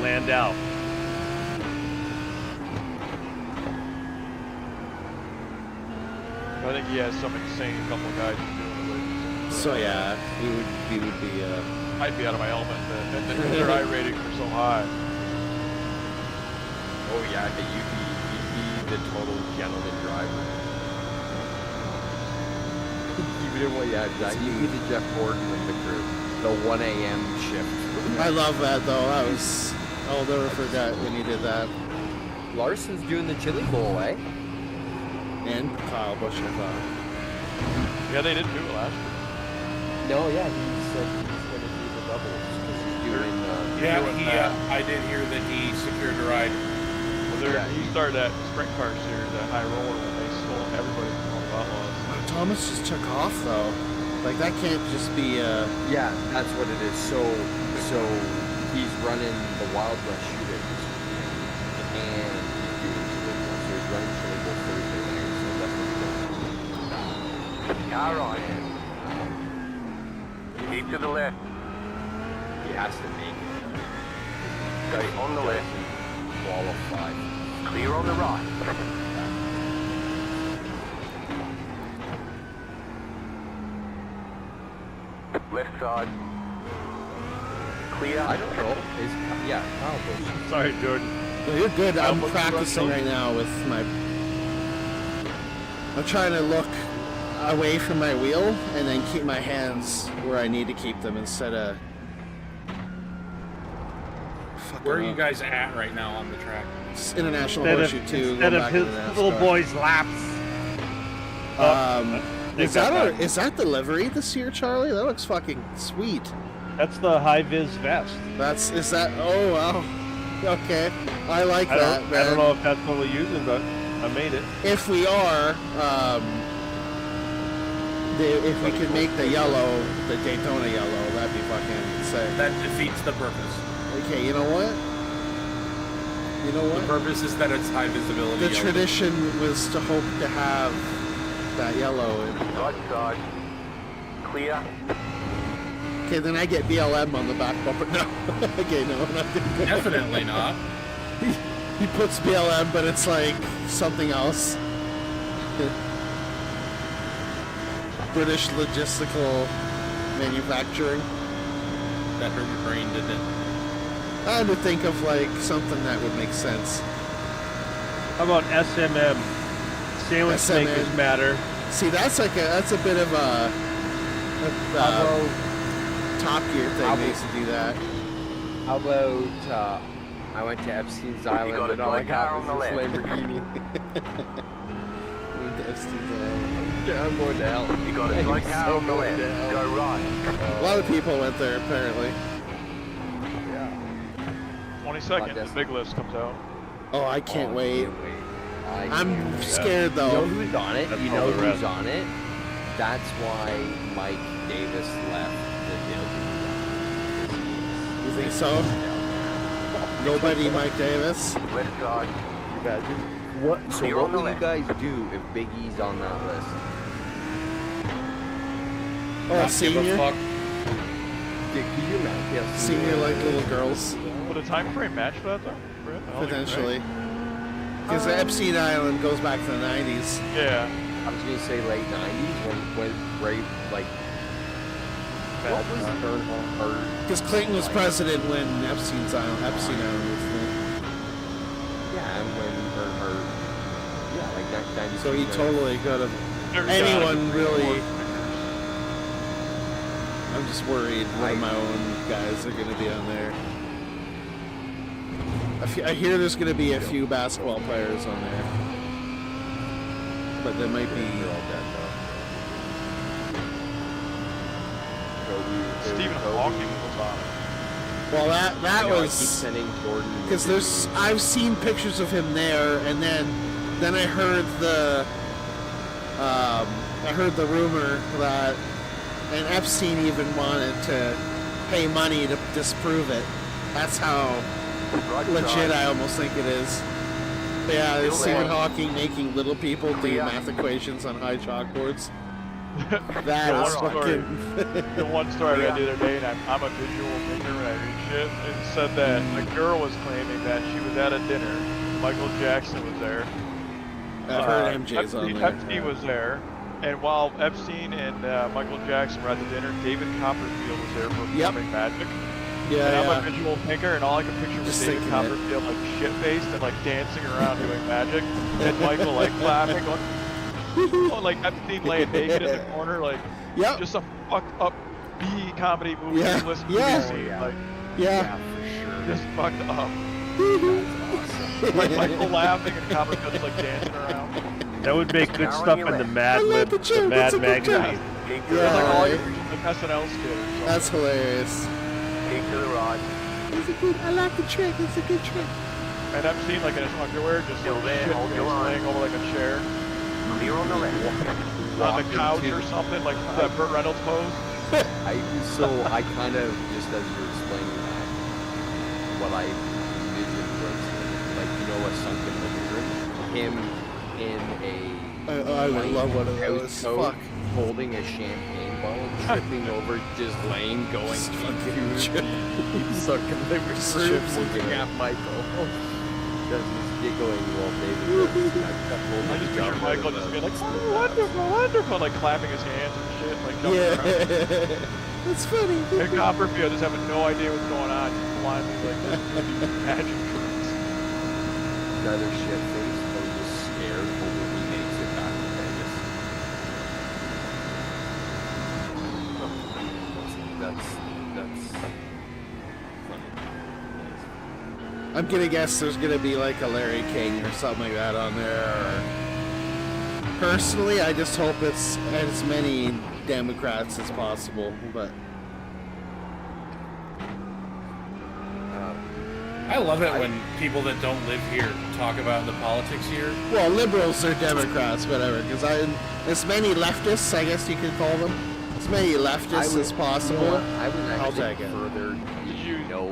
[SPEAKER 4] Land out.
[SPEAKER 5] I think he has some insane couple of guys doing it.
[SPEAKER 2] So yeah, he would be.
[SPEAKER 5] I'd be out of my element then. And their iRatings are so high.
[SPEAKER 1] Oh yeah, you'd be the total gentleman driver. Even if, exactly. You'd be the Jeff Gordon of the crew. The 1 a.m. shift.
[SPEAKER 2] I love that though. I'll never forget when he did that.
[SPEAKER 1] Larson's doing the chili bowl, eh?
[SPEAKER 2] And Kyle Busch, I thought.
[SPEAKER 5] Yeah, they didn't do it last year.
[SPEAKER 1] No, yeah, he said he's going to do the doubles because he's doing.
[SPEAKER 3] I did hear that he secured a ride.
[SPEAKER 5] Well, he started that sprint car series, that high roller, when they stole everybody from all the outlaws.
[SPEAKER 2] Thomas just took off though. Like that can't just be.
[SPEAKER 1] Yeah, that's what it is. So he's running the Wild West shootings, and he's doing chili bowl. So he's running chili bowl Thursday night. So that's what he's doing.
[SPEAKER 6] Car right. Keep to the left.
[SPEAKER 1] He has to make it.
[SPEAKER 6] Stay on the left.
[SPEAKER 1] Qualify.
[SPEAKER 6] Clear on the right. Left side. Clear.
[SPEAKER 1] I don't know. Kyle Busch.
[SPEAKER 4] Sorry, Jordan.
[SPEAKER 2] No, you're good. I'm practicing right now with my. I'm trying to look away from my wheel and then keep my hands where I need to keep them instead of.
[SPEAKER 3] Where are you guys at right now on the track?
[SPEAKER 2] It's International Horseshoe 2.
[SPEAKER 4] Instead of his little boy's laps.
[SPEAKER 2] Is that the livery this year, Charlie? That looks fucking sweet.
[SPEAKER 4] That's the high vis vest.
[SPEAKER 2] Oh wow. Okay. I like that.
[SPEAKER 4] I don't know if that's what we're using, but I made it.
[SPEAKER 2] If we are, if we could make the yellow, the Daytona yellow, that'd be fucking sick.
[SPEAKER 3] That defeats the purpose.
[SPEAKER 2] Okay, you know what?
[SPEAKER 3] The purpose is that it's high visibility.
[SPEAKER 2] The tradition was to hope to have that yellow.
[SPEAKER 6] Right side. Clear.
[SPEAKER 2] Okay, then I get BLM on the back bumper. No. Okay, no, I'm not doing that.
[SPEAKER 3] Definitely not.
[SPEAKER 2] He puts BLM, but it's like something else. British logistical manufacturing.
[SPEAKER 3] That hurt your brain, didn't it?
[SPEAKER 2] I had to think of like something that would make sense.
[SPEAKER 4] How about SMM? Sandwich
[SPEAKER 2] SMM.
[SPEAKER 4] makers matter.
[SPEAKER 2] See, that's a bit of a Top Gear thing. They used to do that.
[SPEAKER 1] How about I went to Epstein's Island
[SPEAKER 6] got a
[SPEAKER 1] and all I
[SPEAKER 6] toy car
[SPEAKER 1] got
[SPEAKER 6] on
[SPEAKER 1] was
[SPEAKER 6] the
[SPEAKER 1] this
[SPEAKER 6] left.
[SPEAKER 1] Lamborghini.
[SPEAKER 2] Went to Epstein's Island.
[SPEAKER 1] Yeah, I'm going to hell.
[SPEAKER 6] You got a toy car on the left. Go right.
[SPEAKER 2] A lot of people went there apparently.
[SPEAKER 1] Yeah.
[SPEAKER 5] 20 seconds, the big list comes out.
[SPEAKER 2] Oh, I can't wait.
[SPEAKER 1] I'm
[SPEAKER 2] I'm scared
[SPEAKER 1] You know
[SPEAKER 2] though.
[SPEAKER 1] who's on it?
[SPEAKER 4] That's
[SPEAKER 1] You
[SPEAKER 4] all
[SPEAKER 1] know
[SPEAKER 4] the
[SPEAKER 1] who's
[SPEAKER 4] rest.
[SPEAKER 1] on it? That's why Mike Davis left the deal.
[SPEAKER 2] You think so? Nobody Mike Davis?
[SPEAKER 6] Left side.
[SPEAKER 1] You imagine? So
[SPEAKER 6] You're
[SPEAKER 1] what
[SPEAKER 6] on the
[SPEAKER 1] will you
[SPEAKER 6] left.
[SPEAKER 1] guys do if Big E's on that list?
[SPEAKER 2] Oh,
[SPEAKER 3] Not give a
[SPEAKER 2] senior?
[SPEAKER 3] fuck.
[SPEAKER 1] Can you imagine?
[SPEAKER 2] Senior like little girls.
[SPEAKER 5] Would a time frame match for that though? For him? I don't think so, right?
[SPEAKER 2] Potentially. Because Epstein Island goes back to the 90s.
[SPEAKER 5] Yeah.
[SPEAKER 1] I was gonna say late 90s when right like what was Earnhardt?
[SPEAKER 2] Because Clinton was president when Epstein Island was
[SPEAKER 1] Yeah, and when Earnhardt, yeah, like 90.
[SPEAKER 2] so he totally could have.
[SPEAKER 5] Never
[SPEAKER 2] Anyone
[SPEAKER 5] got it.
[SPEAKER 2] really? I'm just worried one of my own guys are going to be on there. I hear there's going to be a few basketball players on there, but there might be.
[SPEAKER 1] They're all dead though.
[SPEAKER 5] Stephen Hawking was on it.
[SPEAKER 2] Well, that
[SPEAKER 1] I keep
[SPEAKER 2] was
[SPEAKER 1] sending Jordan
[SPEAKER 2] because I've seen pictures of him there, and then I heard the rumor that, and Epstein even wanted to pay money to disprove it. That's how legit I almost think it is. But yeah, there's Stephen Hawking making little people do math equations on high chalkboards. That is fucking.
[SPEAKER 5] The one story I read the other day, and I'm a visual thinker when I read shit, it said that a girl was claiming that she was at a dinner, Michael Jackson was there.
[SPEAKER 2] I've heard MJ's on there.
[SPEAKER 5] Epstein was there, and while Epstein and Michael Jackson were at the dinner, David Copperfield was there performing magic.
[SPEAKER 2] Yeah,
[SPEAKER 5] and I'm
[SPEAKER 2] yeah.
[SPEAKER 5] a visual thinker, and all I could picture was
[SPEAKER 2] Just
[SPEAKER 5] David
[SPEAKER 2] thinking it.
[SPEAKER 5] Copperfield like shit-faced and like dancing around doing magic, and Michael like laughing, going, oh, like Epstein laying naked in the corner, like just a fucked up B comedy movie.
[SPEAKER 2] Yeah,
[SPEAKER 5] Like,
[SPEAKER 2] yeah.
[SPEAKER 1] for sure.
[SPEAKER 5] just fucked up.
[SPEAKER 1] That's awesome.
[SPEAKER 5] Like Michael laughing and Copperfield just like dancing around.
[SPEAKER 4] That would make good stuff in the Mad Lib, the Mad magazine.
[SPEAKER 5] It's like all your like SNL skit or something.
[SPEAKER 2] That's hilarious.
[SPEAKER 6] Keep to the right.
[SPEAKER 2] I like the trick. It's a good trick.
[SPEAKER 5] And Epstein like in his underwear, just
[SPEAKER 6] Still
[SPEAKER 5] like
[SPEAKER 6] there,
[SPEAKER 5] shit,
[SPEAKER 6] hold your
[SPEAKER 5] just
[SPEAKER 6] line.
[SPEAKER 5] laying over like a chair.
[SPEAKER 6] Clear on the left.
[SPEAKER 5] On the couch or something, like that Burt Reynolds pose.
[SPEAKER 1] I kind of just as you're explaining that, what I envisioned was like a sunken living room, him in a
[SPEAKER 2] I would love one of those.
[SPEAKER 1] house coat,
[SPEAKER 2] Fuck.
[SPEAKER 1] holding a champagne bottle, tripping over, just laying, going into the sunken living room, looking at Michael. Just giggling while David
[SPEAKER 5] I just picture Michael just being like, oh, wonderful, wonderful, like clapping his hands and shit, like jumping around.
[SPEAKER 2] Yeah. That's funny.
[SPEAKER 5] And Copperfield just having no idea what's going on, just blindly like these magic tricks.
[SPEAKER 1] Another shit face, but just scared, hoping he makes it back to Vegas. That's funny.
[SPEAKER 2] I'm gonna guess there's gonna be like a Larry King or something like that on there. Or... Personally, I just hope it's as many Democrats as possible. But
[SPEAKER 3] I love it when people that don't live here talk about the politics here.
[SPEAKER 2] well, liberals or Democrats, whatever. Because as many leftists, I guess you could call them, as many leftists as possible.
[SPEAKER 1] I would
[SPEAKER 2] I'll
[SPEAKER 1] actually
[SPEAKER 2] take it.
[SPEAKER 1] further no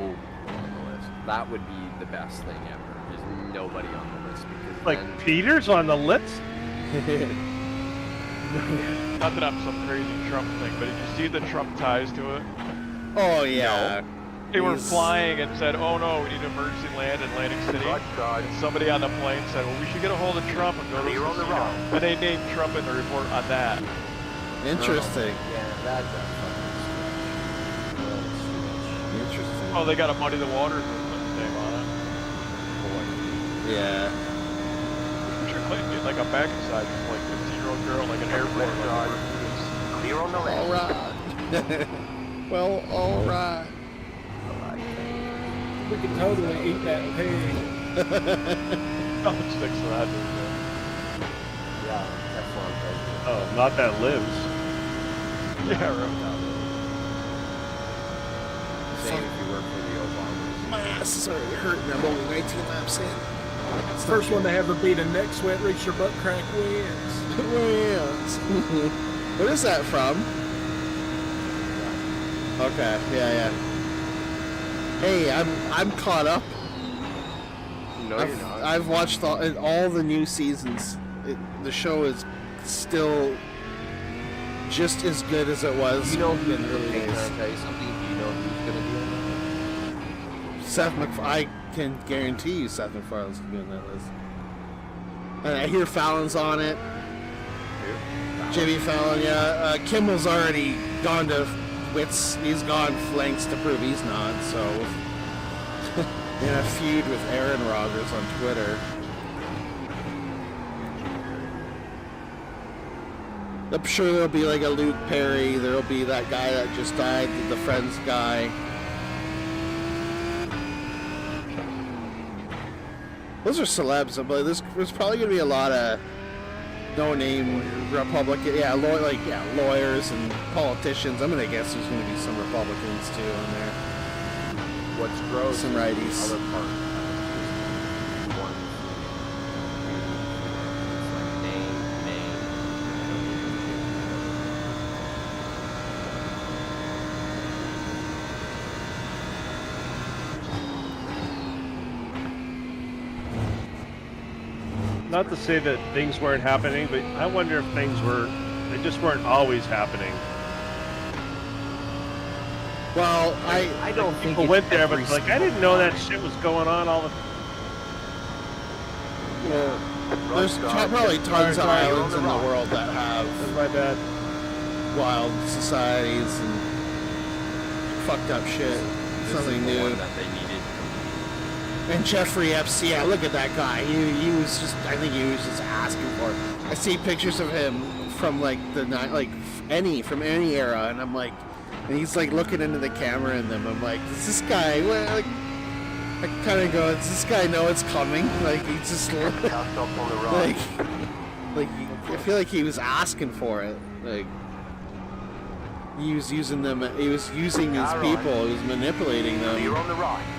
[SPEAKER 1] on the list. That would be the best thing ever. Is nobody on the list because
[SPEAKER 4] Like
[SPEAKER 1] then,
[SPEAKER 4] Peter's on the list?
[SPEAKER 5] Not that I'm some crazy Trump thing, but did you see the Trump ties to it?
[SPEAKER 2] Oh yeah.
[SPEAKER 5] They were
[SPEAKER 2] He's-
[SPEAKER 5] flying and said, oh no, we need an emergency land in Atlantic City.
[SPEAKER 6] Right side.
[SPEAKER 5] And somebody on the plane said, well, we should get a hold of Trump and go to
[SPEAKER 6] Clear on the
[SPEAKER 5] casino.
[SPEAKER 6] right.
[SPEAKER 5] And they named Trump in the report on that.
[SPEAKER 2] Interesting.
[SPEAKER 1] yeah, that's a fucking
[SPEAKER 2] Interesting.
[SPEAKER 5] Oh, they got to muddy the waters with his name on it.
[SPEAKER 2] Yeah.
[SPEAKER 5] Picture Clinton getting like a backside, just like 15-year-old girl, like an airport.
[SPEAKER 6] Left
[SPEAKER 5] Like,
[SPEAKER 6] side. Clear on the left.
[SPEAKER 2] All right. Well, all right.
[SPEAKER 8] We can totally eat that pig.
[SPEAKER 5] nothing sticks to that.
[SPEAKER 1] yeah, Teflon president.
[SPEAKER 4] Oh, not that lives.
[SPEAKER 5] Yeah, right.
[SPEAKER 1] Same if you work for the Obamas.
[SPEAKER 2] My ass is already hurting. I'm only 19 laps in.
[SPEAKER 8] First one to ever beat a neck sweat, reach your butt crack wins.
[SPEAKER 2] Wins. What is that from? Okay, yeah. Hey, I'm caught up.
[SPEAKER 1] No, you're not.
[SPEAKER 2] I've watched all the new seasons. The show is still just as good as it was
[SPEAKER 1] You know
[SPEAKER 2] in
[SPEAKER 1] who's
[SPEAKER 2] the early
[SPEAKER 1] Can I
[SPEAKER 2] days.
[SPEAKER 1] tell you something? Do you know who's gonna be on
[SPEAKER 2] I can guarantee you Seth MacFarlane's gonna be on that list. And I hear Fallon's on it. Jimmy Fallon, yeah. Kimmel's already gone to wits. He's gone lengths to prove he's not. So in a feud with Aaron Rodgers on Twitter. I'm sure there'll be like a Luke Perry. There'll be that guy that just died, the Friends guy. Those are celebs. But there's probably gonna be a lot of no-name Republican, lawyers and politicians. I'm gonna guess there's gonna be some Republicans too on there.
[SPEAKER 1] What's gross?
[SPEAKER 2] Some righties.
[SPEAKER 1] Other part. One. It's like name.
[SPEAKER 4] Not to say that things weren't happening, but I wonder if they just weren't always happening.
[SPEAKER 2] Well,
[SPEAKER 1] I don't think
[SPEAKER 4] People went there, but like, I didn't know that shit was going on all the.
[SPEAKER 2] Well, there's probably tons of islands in the world that have
[SPEAKER 4] My bad.
[SPEAKER 2] wild societies and fucked up shit. Something new.
[SPEAKER 1] That they needed.
[SPEAKER 2] And Jeffrey Epstein, yeah, look at that guy. He was just, I think he was just asking for it. I see pictures of him from like from any era, and I'm like, and he's like looking into the camera in them. I'm like, does this guy, like, I kind of go, does this guy know it's coming? Like, he's just like, I feel like he was asking for it. Like, he was using them. He was using his people. He was manipulating them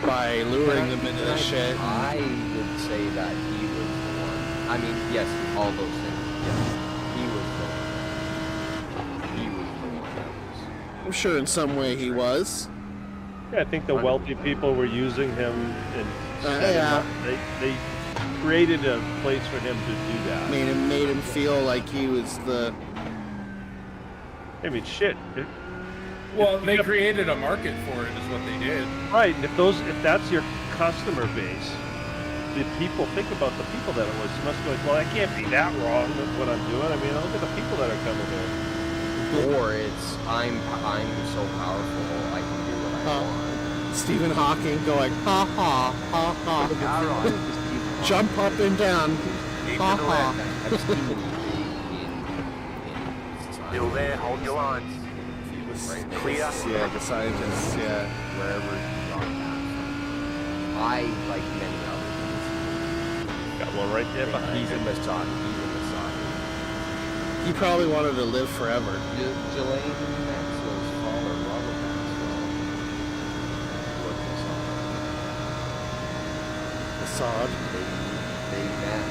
[SPEAKER 2] by luring them into this shit.
[SPEAKER 1] I would say that he was the one. I mean, yes, all those things. Yes, he was the one. He was the one that was.
[SPEAKER 2] I'm sure in some way he was.
[SPEAKER 4] Yeah, I think the wealthy people were using him and
[SPEAKER 2] yeah.
[SPEAKER 4] They created a place for him to do that.
[SPEAKER 2] Made him feel like he was the.
[SPEAKER 4] I mean, shit.
[SPEAKER 3] Well, they created a market for it, is what they did.
[SPEAKER 4] Right, and if that's your customer base, the people think about the people that it was. You must be like, well, I can't be that wrong with what I'm doing. I mean, look at the people that are coming in.
[SPEAKER 1] Or it's I'm so powerful I can do what I want.
[SPEAKER 2] Stephen Hawking going ha ha ha ha. Jump up and down. Ha ha.
[SPEAKER 6] Still there, hold your lines. Clear.
[SPEAKER 2] Yeah, the scientists. Yeah.
[SPEAKER 1] Wherever I like many others.
[SPEAKER 4] Got one right there behind
[SPEAKER 1] He's a
[SPEAKER 4] him.
[SPEAKER 1] Messiah.
[SPEAKER 2] He probably wanted to live forever.
[SPEAKER 1] Ghislaine Maxwell's father, Robert Maxwell.
[SPEAKER 2] Assad.
[SPEAKER 1] They met.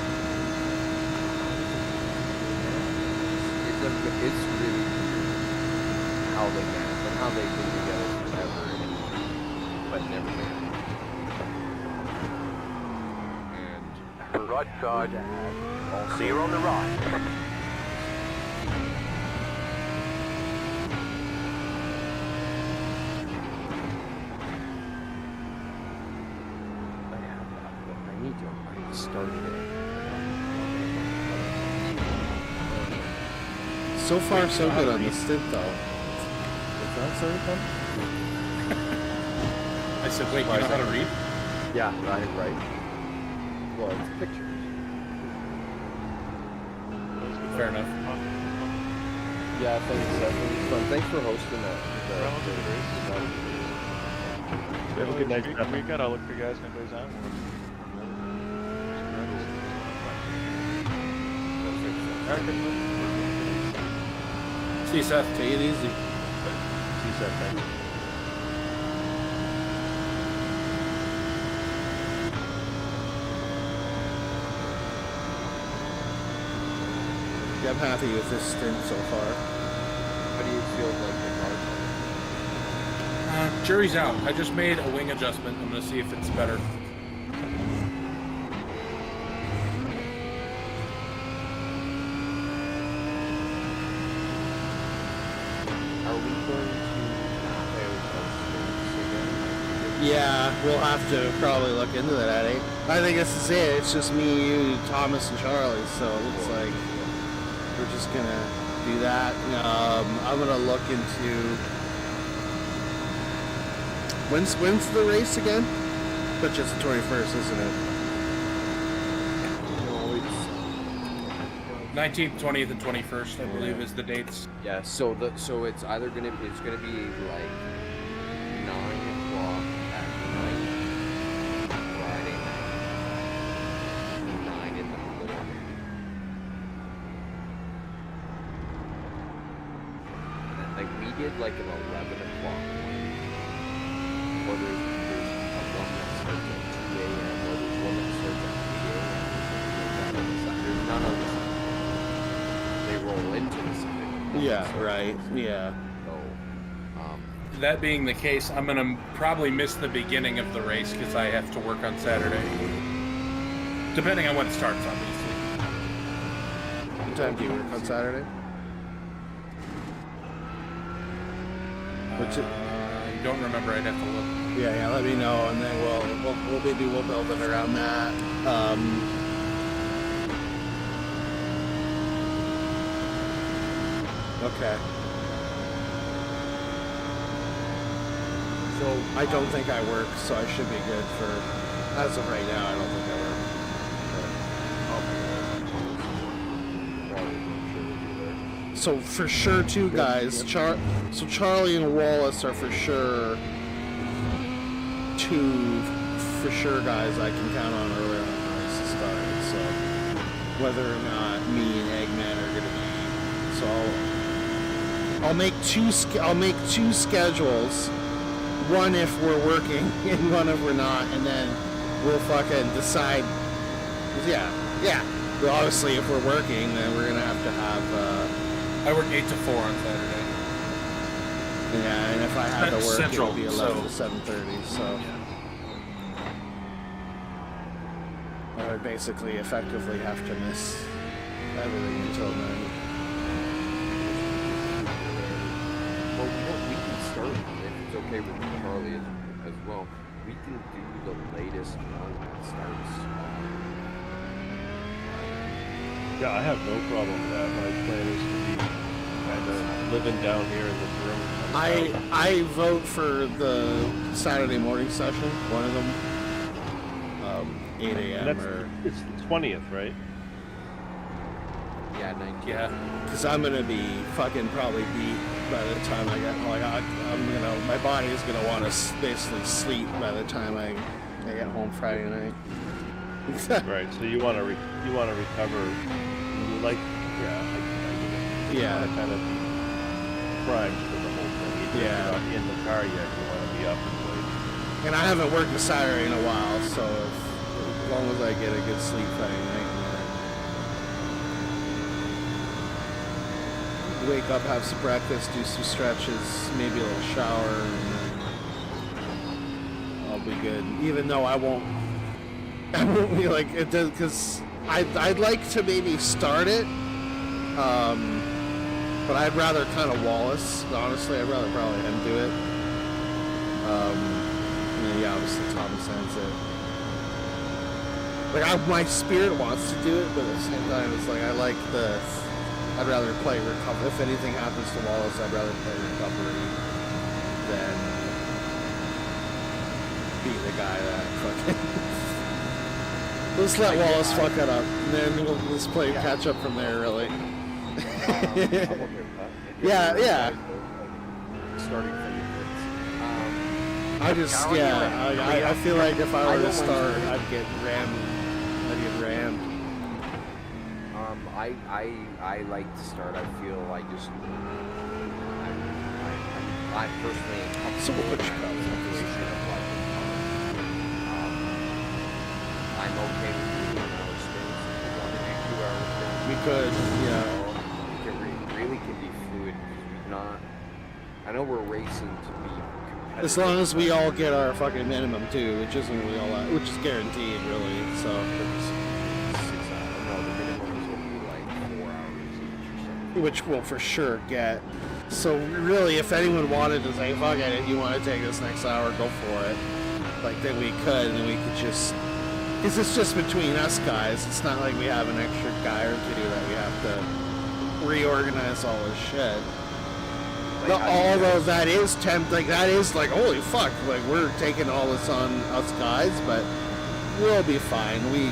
[SPEAKER 1] It's really how they met, but how they've been together forever, but never married. And
[SPEAKER 6] Right side. Clear on the right.
[SPEAKER 1] I need to start it.
[SPEAKER 2] So far, so good on the stint, though.
[SPEAKER 1] What's that, sorry, Tom?
[SPEAKER 3] I said, wait, you know how to read?
[SPEAKER 1] Yeah, right. Well, it's pictures.
[SPEAKER 3] Fair enough.
[SPEAKER 1] Yeah, thanks. It was fun. Thanks for hosting that.
[SPEAKER 4] Have a good night, Jeff.
[SPEAKER 5] Weekend, I'll look for you guys when everybody's on.
[SPEAKER 3] See you, Seth.
[SPEAKER 2] Take it easy.
[SPEAKER 4] See you, Seth. Thanks.
[SPEAKER 2] Yeah, I'm happy with this stint so far.
[SPEAKER 1] How do you feel like the car?
[SPEAKER 3] Jury's out. I just made a wing adjustment. I'm going to see if it's better.
[SPEAKER 1] Are we going to play with those things again?
[SPEAKER 2] Yeah, we'll have to probably look into that, eh? I think this is it. It's just me, you, Thomas, and Charlie. So it looks like we're just gonna do that. I'm gonna look into when's the race again? But just the 21st, isn't it?
[SPEAKER 3] 19th, 20th, and 21st, I believe, is the dates.
[SPEAKER 1] Yeah, so it's either gonna be like 9 o'clock at night, Friday night, 9 in the morning. Like we did like an 11 o'clock one, or there's a one that starts at 2 a.m. or there's one that starts at 3 a.m. There's none of them. They roll into the Sunday.
[SPEAKER 2] Yeah, right. Yeah.
[SPEAKER 1] So,
[SPEAKER 3] That being the case, I'm gonna probably miss the beginning of the race because I have to work on Saturday. Depending on when it starts, obviously.
[SPEAKER 2] What time do you work on Saturday? What's it?
[SPEAKER 3] I don't remember. I'd have to look.
[SPEAKER 2] Yeah, let me know, and then we'll build it around that. Okay. So I don't think I work, so I should be good for. As of right now, I don't think I work. So for sure, two guys. So Charlie and Wallace are for sure two for sure guys I can count on earlier on the race to start. So whether or not me and Eggman are going to be, so I'll make two schedules. One if we're working and one if we're not, and then we'll fucking decide. Yeah. Well, obviously, if we're working, then we're gonna have to have.
[SPEAKER 3] I work 8 to 4 on Saturday.
[SPEAKER 2] Yeah, and if I had to work,
[SPEAKER 3] Central,
[SPEAKER 2] it would be 11 to
[SPEAKER 3] so-
[SPEAKER 2] 7:30. So I would basically, effectively, have to miss everything until then.
[SPEAKER 1] well, we can start if it's okay with Harley as well. We can do the latest one that starts.
[SPEAKER 4] Yeah, I have no problem with that. My plan is to be kind of living down here in this room.
[SPEAKER 2] I vote for the Saturday morning session. One of them, 8 a.m. or.
[SPEAKER 4] It's the 20th, right?
[SPEAKER 1] Yeah, 19.
[SPEAKER 3] Yeah.
[SPEAKER 2] Because I'm gonna be fucking probably beat by the time I get my body is gonna want to basically sleep by the time I get home Friday night.
[SPEAKER 4] Right. So you want to recover, like
[SPEAKER 2] Yeah.
[SPEAKER 4] kind of primed for the whole thing. Even if
[SPEAKER 2] Yeah.
[SPEAKER 4] you're not in the car yet, you want to be up and waiting.
[SPEAKER 2] And I haven't worked a Saturday in a while, so as long as I get a good sleep Friday night, and then wake up, have some breakfast, do some stretches, maybe a little shower, and then I'll be good. Even though I won't be like it does, because I'd like to maybe start it, but I'd rather kind of Wallace. Honestly, I'd rather probably him do it. And then, yeah, obviously Thomas ends it. Like my spirit wants to do it, but at the same time, it's like I'd rather play recovery. If anything happens to Wallace, I'd rather play recovery than be the guy that fucking. Let's let Wallace fuck it up, and then let's play catch up from there. Really. Yeah.
[SPEAKER 1] Starting from the
[SPEAKER 2] I feel like if I were to start, I'd get rammed.
[SPEAKER 1] I like to start. I feel I personally am comfortable with the situation of like I'm okay with doing 1 hour spins. If we want to do 2 hour spins,
[SPEAKER 2] We could, yeah.
[SPEAKER 1] it really can be fluid because we've not. I know we're racing to be competitive.
[SPEAKER 2] As long as we all get our fucking minimum too, which is guaranteed, really. So.
[SPEAKER 1] 6 hours. No, the minimum is going to be like 4 hours each or something.
[SPEAKER 2] Which we'll for sure get. So really, if anyone wanted to say, fuck it, you want to take this next hour, go for it. Like, then we could, and then we could just... Because it's just between us guys. It's not like we have an extra guy or two that we have to reorganize all this shit.
[SPEAKER 1] Like,
[SPEAKER 2] Although that is that is like, holy fuck, like, we're taking all this on us guys, but we'll be fine. We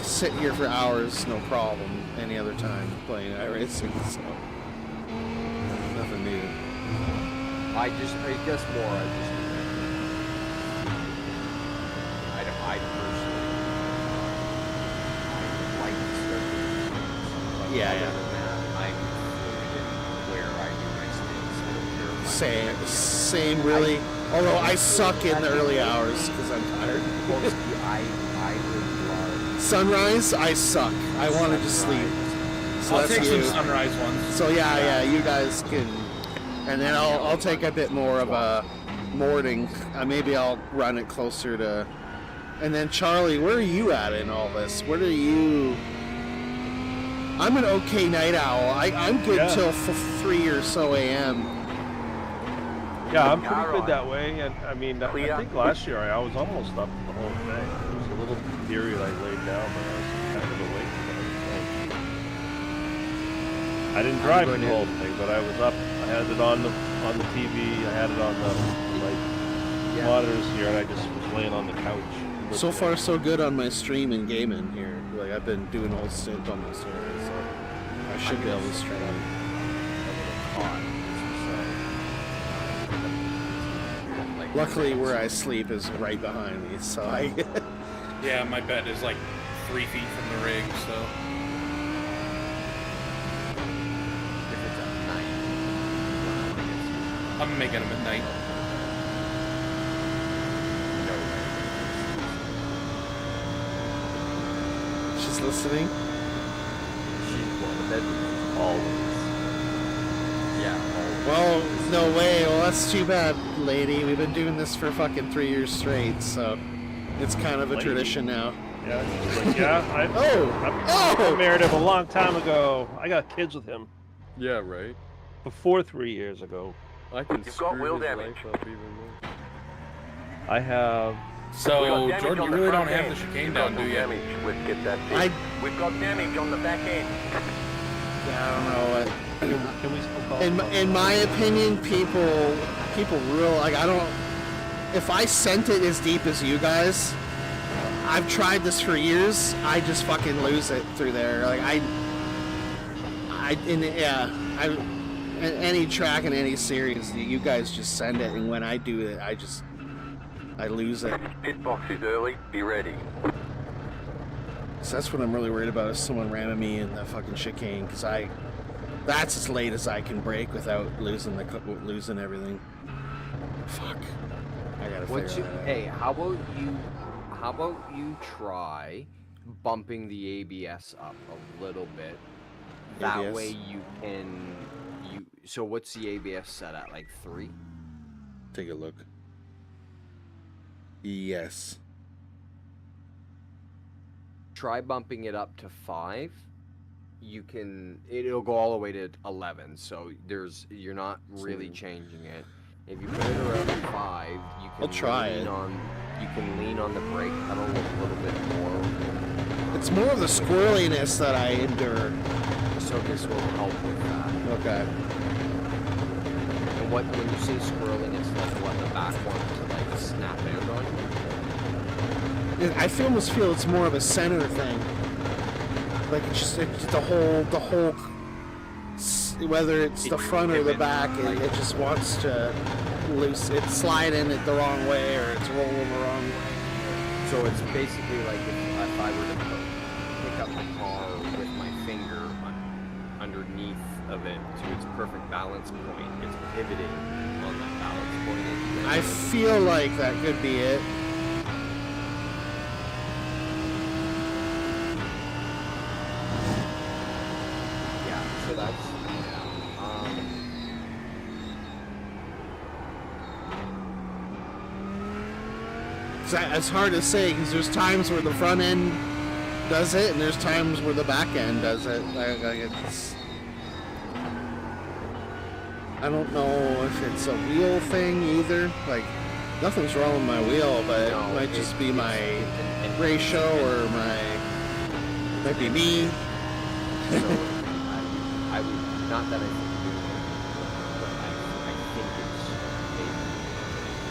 [SPEAKER 2] sit here for hours, no problem, any other time playing iRacing, so nothing new.
[SPEAKER 1] I guess more. I personally, I like to start with
[SPEAKER 2] Yeah.
[SPEAKER 1] I'm fluid in where I do my stints.
[SPEAKER 2] Same, really. Although I suck in the early hours because I'm tired.
[SPEAKER 1] I would love
[SPEAKER 2] Sunrise, I suck. I want to just sleep. So
[SPEAKER 3] I'll
[SPEAKER 2] that's
[SPEAKER 3] take
[SPEAKER 2] you.
[SPEAKER 3] some sunrise ones.
[SPEAKER 2] So yeah, you guys can, and then I'll take a bit more of a morning. Maybe I'll run it closer to. And then Charlie, where are you at in all this? What are you? I'm an okay night owl. I'm good till 3 or so a.m.
[SPEAKER 4] Yeah, I'm pretty good that way. And I mean, I think last year I was almost up the whole thing. It was a little period I laid down, but I was kind of awake. I didn't drive the whole thing, but I was up. I had it on the TV. I had it on the monitors here, and I just was laying on the couch.
[SPEAKER 2] So far, so good on my stream and gaming here. Like, I've been doing a whole stint on this area, so I should be able to stream. Luckily, where I sleep is right behind me, so I.
[SPEAKER 3] Yeah, my bed is like 3 feet from the rig, so.
[SPEAKER 1] if it's at night.
[SPEAKER 3] I'm making them at night.
[SPEAKER 2] She's listening.
[SPEAKER 1] She's going to bed always. Yeah.
[SPEAKER 2] Well, no way. Well, that's too bad, lady. We've been doing this for fucking 3 years straight, so it's kind of a tradition now.
[SPEAKER 4] Yeah, like, yeah. I married him a long time ago. I got kids with him.
[SPEAKER 9] Yeah, right.
[SPEAKER 4] Before 3 years ago.
[SPEAKER 9] I can
[SPEAKER 6] You've got
[SPEAKER 9] screw
[SPEAKER 6] wheel
[SPEAKER 9] his
[SPEAKER 6] damage.
[SPEAKER 9] life up even more.
[SPEAKER 4] I have.
[SPEAKER 3] So,
[SPEAKER 6] We've got damage
[SPEAKER 3] Jordan,
[SPEAKER 6] on
[SPEAKER 3] you
[SPEAKER 6] the
[SPEAKER 3] really
[SPEAKER 6] front
[SPEAKER 3] don't have
[SPEAKER 6] end.
[SPEAKER 3] the chicane
[SPEAKER 6] We've
[SPEAKER 3] down,
[SPEAKER 6] got
[SPEAKER 3] do
[SPEAKER 6] some
[SPEAKER 3] you?
[SPEAKER 6] damage. Let's get that fixed. We've got damage on the back end.
[SPEAKER 2] Yeah, I don't know what.
[SPEAKER 4] Can we still call
[SPEAKER 2] In my opinion, people real like I don't. If I sent it as deep as you guys, I've tried this for years. I just fucking lose it through there. Like any track in any series, you guys just send it, and when I do it, I lose it.
[SPEAKER 6] Pit box is early. Be ready.
[SPEAKER 2] So that's what I'm really worried about, is someone ramming me in the fucking chicane, because that's as late as I can brake without losing everything. Fuck. I gotta figure that out.
[SPEAKER 1] Hey, how about you try bumping the ABS up a little bit? That
[SPEAKER 2] ABS?
[SPEAKER 1] way you can so what's the ABS set at, like 3?
[SPEAKER 2] Take a look. Yes.
[SPEAKER 1] Try bumping it up to 5. It'll go all the way to 11, so you're not really changing it. If you put it around 5, you can
[SPEAKER 2] I'll try
[SPEAKER 1] lean
[SPEAKER 2] it.
[SPEAKER 1] You can lean on the brake pedal a little bit more.
[SPEAKER 2] It's more of the squirreliness that I endure.
[SPEAKER 1] So this will help with that.
[SPEAKER 2] Okay.
[SPEAKER 1] And when you say swirling, it's like what the back one to like snap out on.
[SPEAKER 2] I almost feel it's more of a center thing. Like it's the whole, whether it's the front or the back, it just wants to it's sliding it the wrong way or it's rolling the wrong way.
[SPEAKER 1] So it's basically like if I were to pick up the car with my finger underneath of it to its perfect balance point, it's pivoting on that balance point.
[SPEAKER 2] I feel like that could be it.
[SPEAKER 1] Yeah, so that's
[SPEAKER 2] It's hard to say because there's times where the front end does it and there's times where the back end does it. I don't know if it's a wheel thing either. Like, nothing's wrong with my wheel, but
[SPEAKER 1] No,
[SPEAKER 2] it might just be my
[SPEAKER 1] an
[SPEAKER 2] ratio or might be me.
[SPEAKER 1] So I would not that I think you but I think it's maybe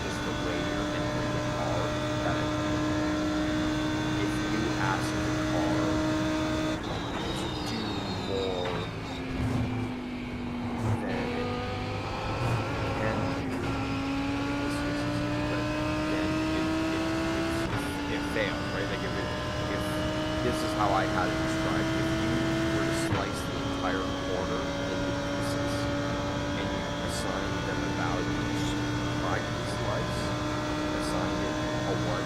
[SPEAKER 1] just the way you're entering the car that if you ask the car to do more than it can do, but then it fails, right? Like if this is how I had it described, if you were to slice the entire corner into pieces and you assign them a value, just tried to slice, assign it a 1,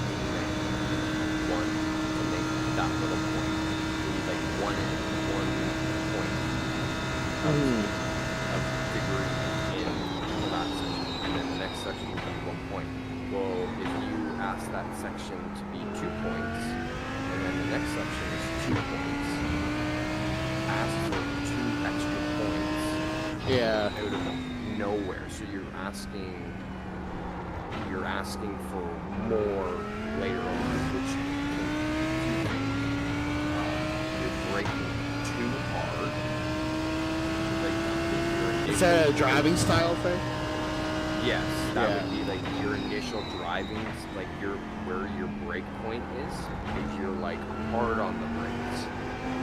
[SPEAKER 1] meaning that you need 1 to make that little point. You need like 1 point of figuring in that section, and then the next section will be 1 point. Well, if you ask that section to be 2 points, and then the next section is 2 points, ask for 2 extra points
[SPEAKER 2] Yeah.
[SPEAKER 1] out of nowhere. So you're asking for more later on, which can you're braking too hard. Like
[SPEAKER 2] Is that a driving style thing?
[SPEAKER 1] Yes, that
[SPEAKER 2] Yeah.
[SPEAKER 1] would be like your initial driving, like where your brake point is you're like hard on the brakes.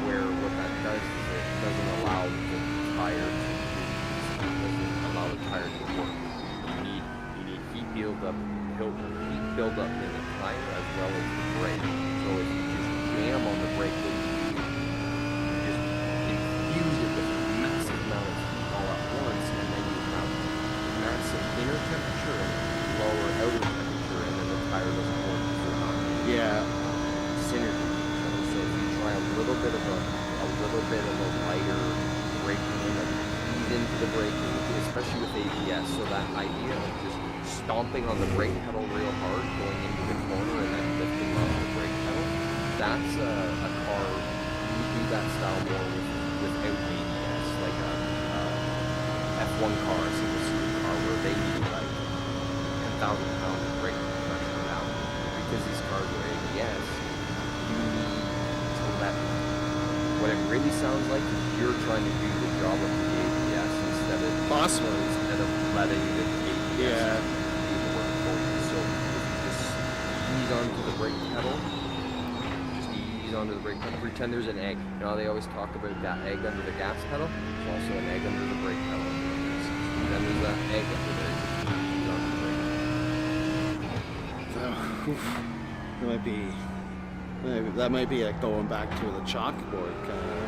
[SPEAKER 1] Where what that does is it doesn't allow the tire to work. You need heat buildup in the tire as well as the brake. So if you just jam on the brake, you just infuse it with a massive amount of heat all at once, and then you have massive inner temperature and lower outer temperature, and then the tire doesn't work because they're not
[SPEAKER 2] Yeah.
[SPEAKER 1] synergy with each other. So if you try a little bit of a lighter braking in, like ease into the braking, especially with ABS, so that idea of just stomping on the brake pedal real hard, going into the corner and then lifting off the brake pedal, that's a car, you do that style more without ABS, like a F1 car, a single seater car, where they need like 10,000 pounds of brake pressure now. Because these cars are ABS, you need to let what it really sounds like is you're trying to do the job of the ABS instead of letting the ABS
[SPEAKER 2] Yeah.
[SPEAKER 1] do the work for you. So if you just ease onto the brake pedal, pretend there's an egg. You know how they always talk about that egg under the gas pedal? There's also an egg under the brake pedal. Then there's that egg under there. Ease onto the brake pedal.
[SPEAKER 2] That might be like going back to the chalkboard kind of.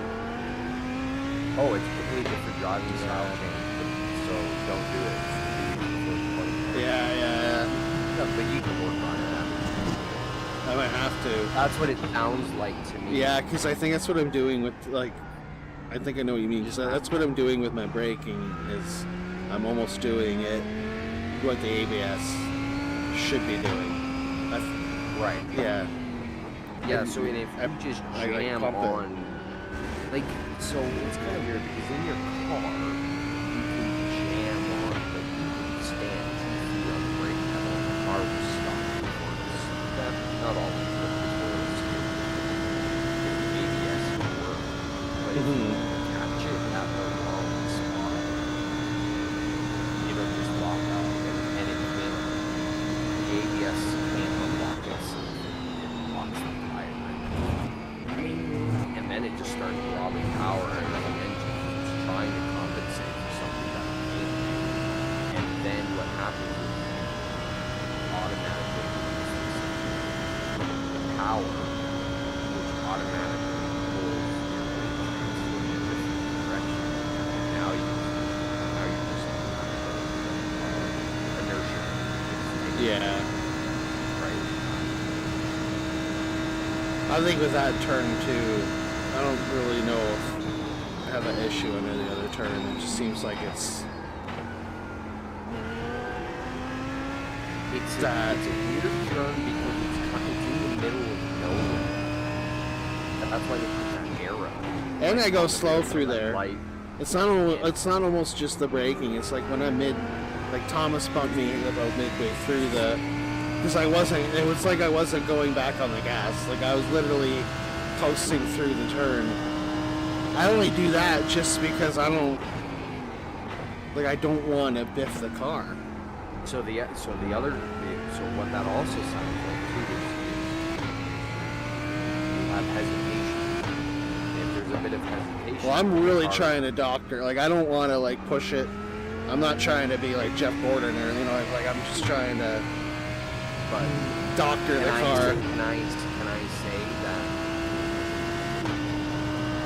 [SPEAKER 1] Oh, it's a completely different driving style change, so don't do it.
[SPEAKER 2] Yeah.
[SPEAKER 1] No, but you can work on it.
[SPEAKER 2] I might have to.
[SPEAKER 1] That's what it sounds like to me.
[SPEAKER 2] Yeah, because I think that's what I'm doing with, like, I think I know what you mean. 'Cause that's what I'm doing with my braking, is I'm almost doing it what the ABS should be doing.
[SPEAKER 1] Right.
[SPEAKER 2] Yeah.
[SPEAKER 1] Yeah, so if you just
[SPEAKER 2] I, like,
[SPEAKER 1] jam
[SPEAKER 2] pump it.
[SPEAKER 1] on, like, so it's kind of weird because in your car, you can jam on, like, you can stand 2 feet on the brake pedal, and the car will stop before it's, not always, but before it's if the ABS will work. But if you catch it at the wrong spot, it'll just lock up, and it can't, the ABS can't unlock itself. It locks the tire. And then it just starts robbing power, and then the engine keeps trying to compensate for something that it can't do. And then what happens is you automatically lose the power, which automatically pulls your weight transfer in a different direction. And now you're just inertia.
[SPEAKER 2] Yeah.
[SPEAKER 1] Right?
[SPEAKER 2] I think with that turn too, I don't really know if I have an issue on any other turn. It just seems like it's
[SPEAKER 1] It's
[SPEAKER 2] that.
[SPEAKER 1] a weird turn because it's in the middle of nowhere. That's why they put that arrow.
[SPEAKER 2] And I go
[SPEAKER 1] on the
[SPEAKER 2] slow
[SPEAKER 1] middle of
[SPEAKER 2] through
[SPEAKER 1] that
[SPEAKER 2] there.
[SPEAKER 1] light.
[SPEAKER 2] It's not almost just the braking. It's like when I'm like Thomas bumped me about midway through because it was like I wasn't going back on the gas. Like I was literally coasting through the turn. I only do that just because I don't want to biff the car.
[SPEAKER 1] So what that also sounds like too is you have hesitation. If there's a bit of hesitation.
[SPEAKER 2] Well, I'm really trying to doctor. Like I don't want to like push it. I'm not trying to be like Jeff Gordon or like I'm just trying to doctor the car.
[SPEAKER 1] Can I say that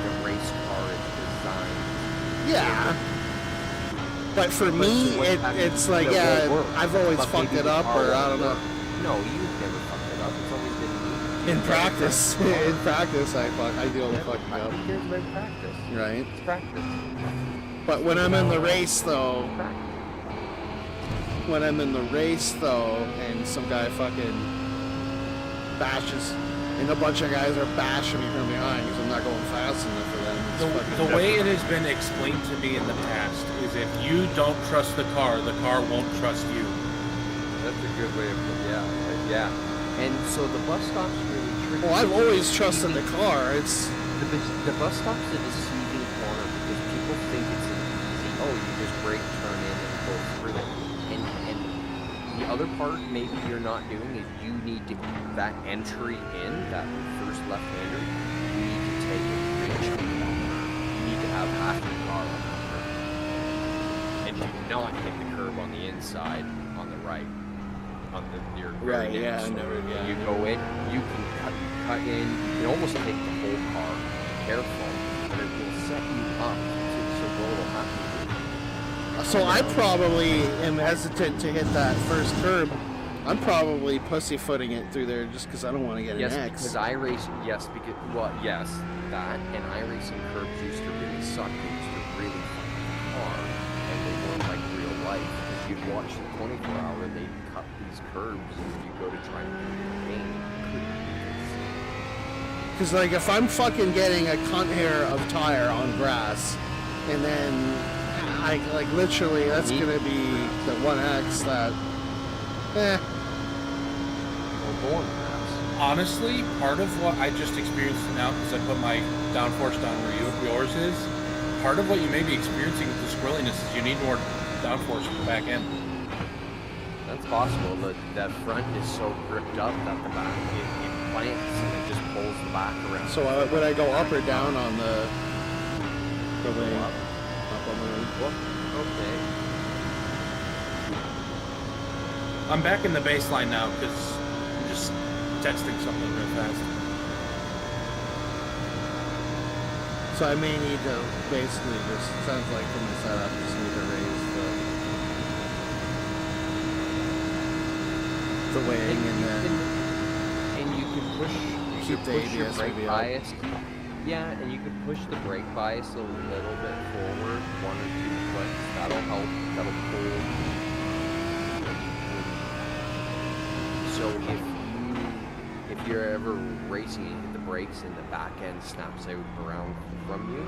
[SPEAKER 1] the race car is designed?
[SPEAKER 2] Yeah. But for me, it's like, I've always fucked it up, or I don't know.
[SPEAKER 1] No, you've never fucked it up. It's always been me.
[SPEAKER 2] In practice, I do all the fucking up.
[SPEAKER 1] Who cares about practice?
[SPEAKER 2] Right.
[SPEAKER 1] It's practice.
[SPEAKER 2] But when I'm in the race, though, and some guy fucking bashes, and a bunch of guys are bashing me from behind because I'm not going fast enough for them.
[SPEAKER 3] The way it has been explained to me in the past is if you don't trust the car won't trust you.
[SPEAKER 1] That's a good way of putting it. Yeah. And so the bus stop's really tricky.
[SPEAKER 2] Well, I've always trusted the car. It's
[SPEAKER 1] the bus stop's a deceiving corner because people think it's an easy. Oh, you just brake, turn in, and go through it. And the other part maybe you're not doing is you need to that entry in that first left-hander. You need to take a real chunk of that. You need to have half your car on that curve, and do not hit the curb on the inside on the right. On your
[SPEAKER 2] right, yeah, I never. Yeah.
[SPEAKER 1] You go in, you can cut in. You can almost take the whole car. Be careful, but it will set you up so what will happen.
[SPEAKER 2] So I probably am hesitant to hit that first curb. I'm probably pussyfooting it through there just because I don't want to get an X.
[SPEAKER 1] Because iRacing, yes, that and iRacing curbs used to really suck. They used to really fuck the car, and they weren't like real life. If you'd watch the 24-hour, they'd cut these curbs, and you go to try and do your game, you couldn't.
[SPEAKER 2] Because like if I'm fucking getting a cunt hair of tire on grass, and then like literally that's gonna be the 1X that.
[SPEAKER 3] Honestly, part of what I just experienced now, because I put my downforce down where yours is, part of what you may be experiencing with the squirreliness is you need more downforce at the back end.
[SPEAKER 1] That's possible. That front is so gripped up that the back it plants and it just pulls the back around.
[SPEAKER 2] So would I go up or down on the wing? Up on the wing.
[SPEAKER 1] Okay.
[SPEAKER 3] I'm back in the baseline now because I'm just texting something real fast.
[SPEAKER 2] So I may need to basically just, sounds like from the setup, just need to raise the wing
[SPEAKER 1] and you can push
[SPEAKER 2] keep the ABS
[SPEAKER 1] your brake
[SPEAKER 2] maybe
[SPEAKER 1] bias. Yeah, and you can push the brake bias a little bit forward, 1 or 2 clicks. That'll help. That'll pull. So if you're ever racing and you hit the brakes and the back end snaps out around from you,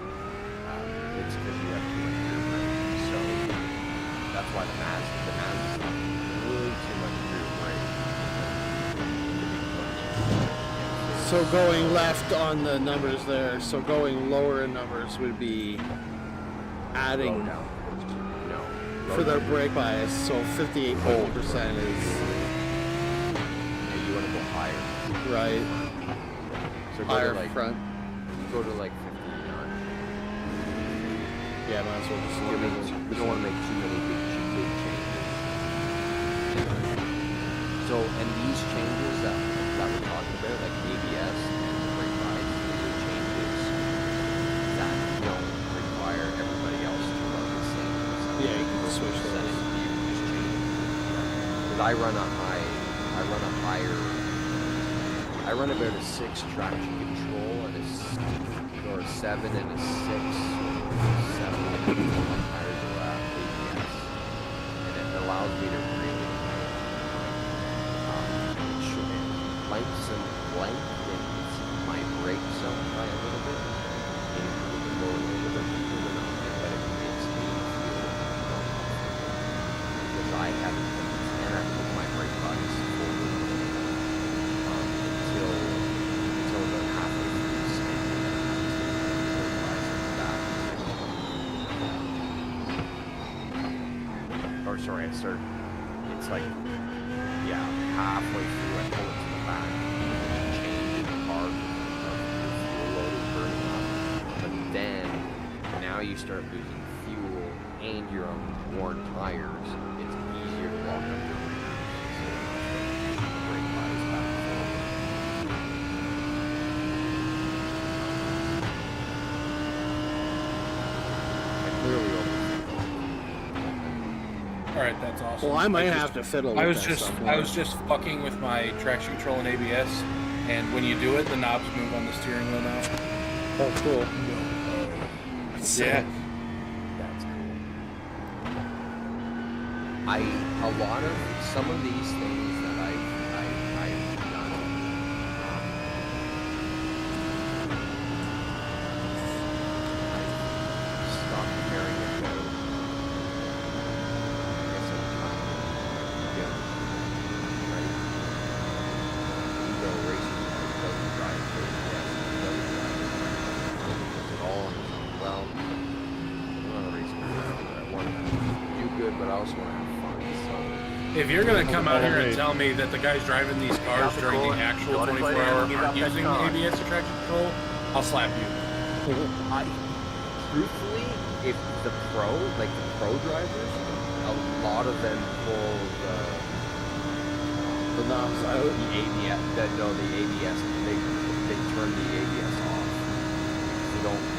[SPEAKER 1] it's because you have too much rear brake. So that's why the Mazda's not really too much rear brake.
[SPEAKER 2] So going left on the numbers there, so going lower in numbers would be adding
[SPEAKER 1] No.
[SPEAKER 2] for their brake bias, so 58% is
[SPEAKER 1] you want to go higher.
[SPEAKER 2] right.
[SPEAKER 1] So go
[SPEAKER 2] Higher
[SPEAKER 1] to like
[SPEAKER 2] front.
[SPEAKER 1] go to like 59.
[SPEAKER 2] Yeah, might as well just
[SPEAKER 1] We don't want to make too many big changes. So, and these changes that we're talking about, like ABS and brake bias, these are changes that don't require everybody else to run the same. So
[SPEAKER 2] Yeah, you can switch those.
[SPEAKER 1] You can just change it. Because I run about a 6 traction control and or a 7 and a 6 or 7 on tires or ABS, and it allows me to really lengthen my brake zone by a little bit, and we can go a little bit further than it, but sorry, I started. It's like, yeah, halfway through, I pull it to the back, change in the car, the fuel load is burning up. But then, now you start losing fuel, and you're on worn tires. It's easier to lock up your rears. So, brake lines back and forth. I clearly
[SPEAKER 3] All right, that's awesome.
[SPEAKER 2] Well, I might have to fiddle with that stuff more.
[SPEAKER 3] I was just fucking with my traction control and ABS, and when you do it, the knobs move on the steering wheel now.
[SPEAKER 2] Oh, cool.
[SPEAKER 3] Yeah.
[SPEAKER 1] That's cool. A lot of some of these things that I've done. I've stopped caring about. I guess I'm trying to get right. Ego racing doesn't drive good. Yes, it does drive good. Does it all on its own. Well, I'm not a racing driver. I want to do good, but I also want to have fun. So.
[SPEAKER 3] If you're gonna come out here and tell me that the guys driving these cars during the actual 24-hour aren't using ABS or traction control, I'll slap you.
[SPEAKER 1] Truthfully, if the pro drivers, a lot of them pull
[SPEAKER 2] The knobs out.
[SPEAKER 1] the ABS. The ABS. They turn the ABS off.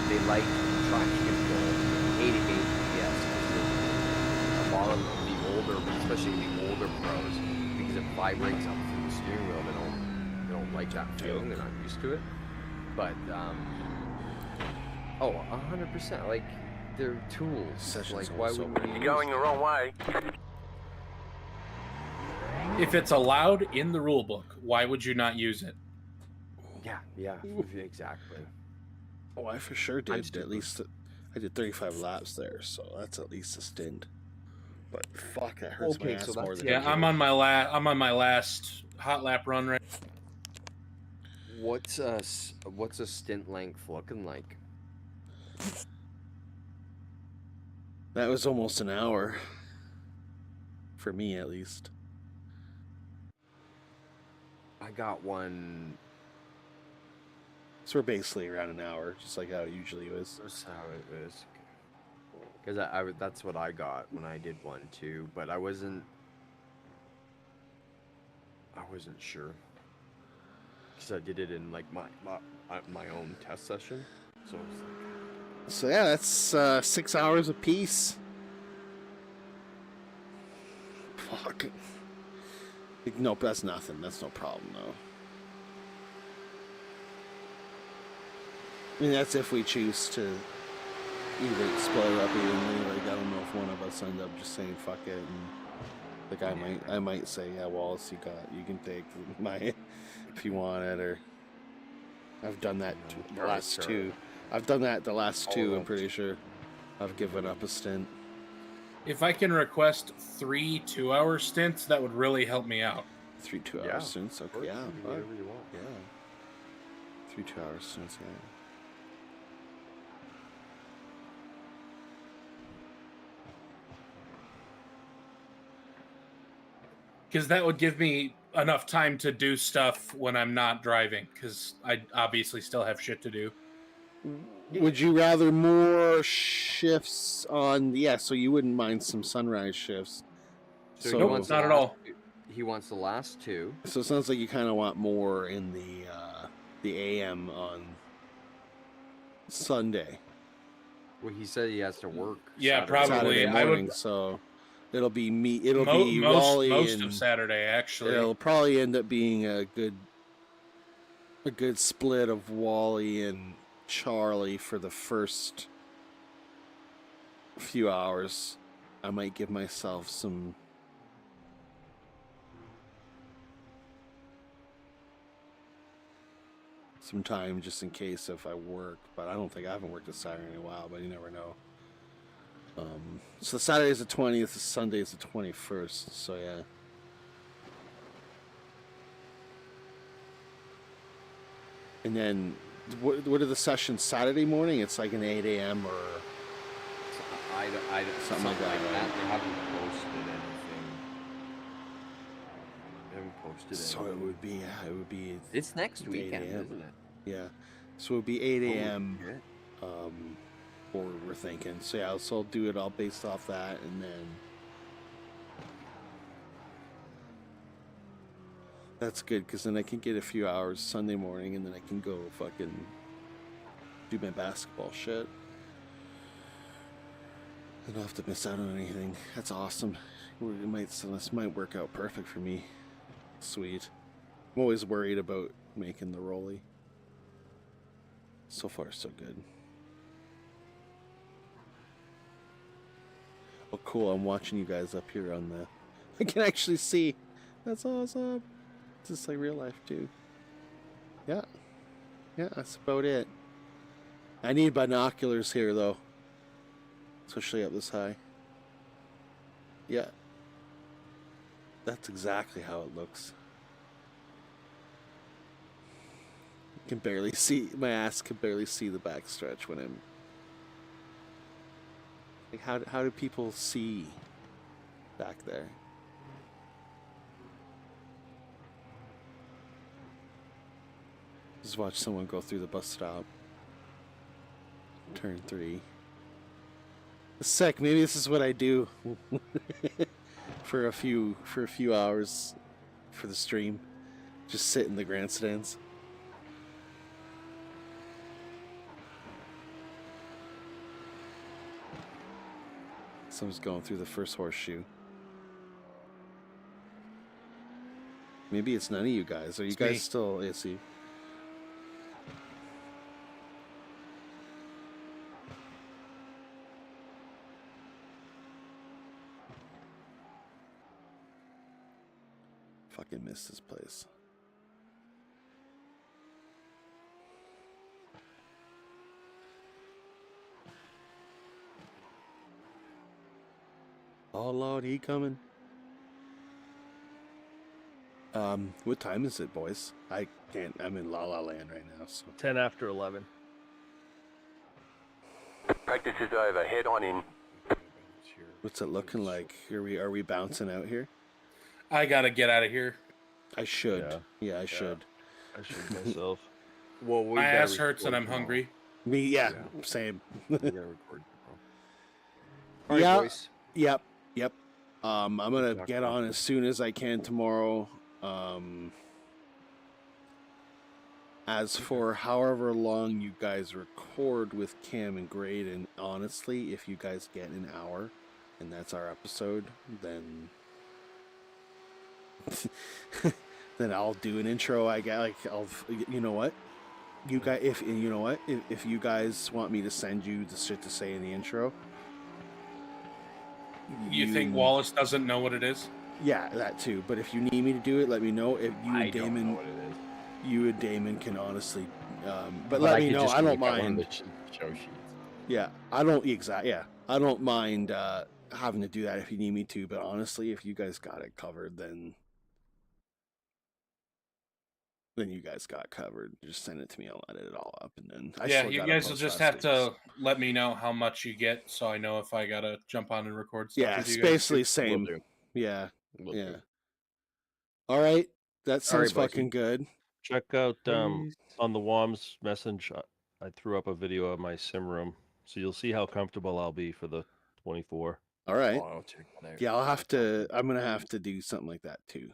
[SPEAKER 1] They like traction control. Hate ABS. A lot of the older, especially the older pros, because it vibrates up through the steering wheel. They don't like that feeling. They're not used to it. But 100%. Like they're tools.
[SPEAKER 2] Sessions
[SPEAKER 1] Like why
[SPEAKER 2] also
[SPEAKER 1] would we?
[SPEAKER 6] You're going the wrong way.
[SPEAKER 3] If it's allowed in the rule book, why would you not use it?
[SPEAKER 1] Yeah, exactly.
[SPEAKER 2] Oh, I for sure
[SPEAKER 1] I'm
[SPEAKER 2] did.
[SPEAKER 1] stupid.
[SPEAKER 2] At least I did 35 laps there, so that's at least a stint. But fuck, that hurts my
[SPEAKER 1] Okay,
[SPEAKER 2] ass
[SPEAKER 1] so
[SPEAKER 2] more
[SPEAKER 1] that's-
[SPEAKER 2] than
[SPEAKER 3] Yeah,
[SPEAKER 2] it
[SPEAKER 3] I'm
[SPEAKER 2] did.
[SPEAKER 3] on my last hot lap run right.
[SPEAKER 1] What's a stint length looking like?
[SPEAKER 2] That was almost an hour. For me, at least.
[SPEAKER 1] I got one.
[SPEAKER 2] So we're basically around an hour, just like how it usually is.
[SPEAKER 1] That's how it is. Because that's what I got when I did one too, but I wasn't sure. Because I did it in like my own test session, so it was like.
[SPEAKER 2] So yeah, that's 6 hours apiece. Fuck. Nope, that's nothing. That's no problem, though. I mean, that's if we choose to either split it up evenly. Like, I don't know if one of us end up just saying fuck it, and like I might say, yeah, Wallace, you can take my if you want it, or I've done that the last two. I've done that the last two. I'm pretty sure I've given up a stint.
[SPEAKER 3] If I can request 3 2-hour stints, that would really help me out.
[SPEAKER 2] 3 2-hour stints, okay, yeah,
[SPEAKER 1] Whatever you want.
[SPEAKER 2] yeah. 3 2-hour stints, yeah.
[SPEAKER 3] Because that would give me enough time to do stuff when I'm not driving, because I obviously still have shit to do.
[SPEAKER 2] Would you rather more shifts on? Yeah, so you wouldn't mind some sunrise shifts.
[SPEAKER 1] So
[SPEAKER 2] So,
[SPEAKER 3] Nope, not at all.
[SPEAKER 1] He wants the last two.
[SPEAKER 2] so it sounds like you kind of want more in the AM on Sunday.
[SPEAKER 1] Well, he said he has to work.
[SPEAKER 3] Yeah,
[SPEAKER 1] Saturday.
[SPEAKER 3] probably.
[SPEAKER 2] Saturday
[SPEAKER 3] I would-
[SPEAKER 2] morning, so it'll be me. It'll be Wally
[SPEAKER 3] most
[SPEAKER 2] and
[SPEAKER 3] of Saturday, actually.
[SPEAKER 2] it'll probably end up being a good split of Wally and Charlie for the first few hours. I might give myself some time just in case if I work, but I don't think I haven't worked a Saturday in a while, but you never know. So Saturday is the 20th, Sunday is the 21st, so yeah. And then, what are the sessions Saturday morning? It's like an 8 a.m. or
[SPEAKER 1] I
[SPEAKER 2] Something like that, right?
[SPEAKER 1] They haven't posted haven't posted
[SPEAKER 2] So it would be
[SPEAKER 1] It's next
[SPEAKER 2] 8
[SPEAKER 1] weekend,
[SPEAKER 2] a.m.
[SPEAKER 1] isn't it?
[SPEAKER 2] Yeah. So it would be 8 a.m.
[SPEAKER 1] shit.
[SPEAKER 2] Forward, we're thinking. So yeah, so I'll do it all based off that, and then that's good because then I can get a few hours Sunday morning, and then I can go fucking do my basketball shit. I don't have to miss out on anything. That's awesome. This might work out perfect for me. Sweet. I'm always worried about making the rollie. So far, so good. Oh, cool. I'm watching you guys up here on the... I can actually see. That's awesome. It's just like real life, too. Yeah. Yeah, that's about it. I need binoculars here, though. Especially up this high. Yeah. That's exactly how it looks. Can barely see... My ass can barely see the backstretch when I'm... Like, how do people see back there? Just watch someone go through the bus stop. Turn 3. Sick. Maybe this is what I do for a few hours for the stream. Just sit in the grandstands. Someone's going through the first horseshoe. Maybe it's none of you guys. Are you guys still issy? Fucking miss this place. Oh Lord, he coming. What time is it, boys? I can't. I'm in La La Land right now. So
[SPEAKER 4] 10 after 11.
[SPEAKER 6] Practice is over. Head on in.
[SPEAKER 2] what's it looking like? Are we bouncing out here?
[SPEAKER 3] I gotta get out of here.
[SPEAKER 2] I should. Yeah, I should.
[SPEAKER 4] I should myself.
[SPEAKER 1] Well,
[SPEAKER 3] My ass hurts and I'm hungry.
[SPEAKER 2] Me, yeah. Same.
[SPEAKER 1] We gotta record tomorrow. All right,
[SPEAKER 2] Yeah.
[SPEAKER 1] boys.
[SPEAKER 2] Yep. I'm gonna get on as soon as I can tomorrow. As for however long you guys record with Cam and Graydon, honestly, if you guys get an hour and that's our episode, then then I'll do an intro. You know what? You guys, if you guys want me to send you the shit to say in the intro,
[SPEAKER 3] You think Wallace doesn't know what it is?
[SPEAKER 2] Yeah, that too. But if you need me to do it, let me know. If you and Damon,
[SPEAKER 1] know what it is.
[SPEAKER 2] You and Damon can honestly, but let me know. I don't mind.
[SPEAKER 1] Show sheets.
[SPEAKER 2] Yeah, I don't Yeah, I don't mind having to do that if you need me to. But honestly, if you guys got it covered, then you guys got covered. Just send it to me. I'll edit it all up, and then
[SPEAKER 3] you guys will just have to let me know how much you get, so I know if I gotta jump on and record stuff.
[SPEAKER 2] Yeah, it's basically same. Yeah, yeah. All right, that sounds fucking good.
[SPEAKER 4] Check out on the WOM's message. I threw up a video of my sim room, so you'll see how comfortable I'll be for the 24.
[SPEAKER 2] All right.
[SPEAKER 1] Oh, I'll check that out.
[SPEAKER 2] Yeah, I'm gonna have to do something like that too.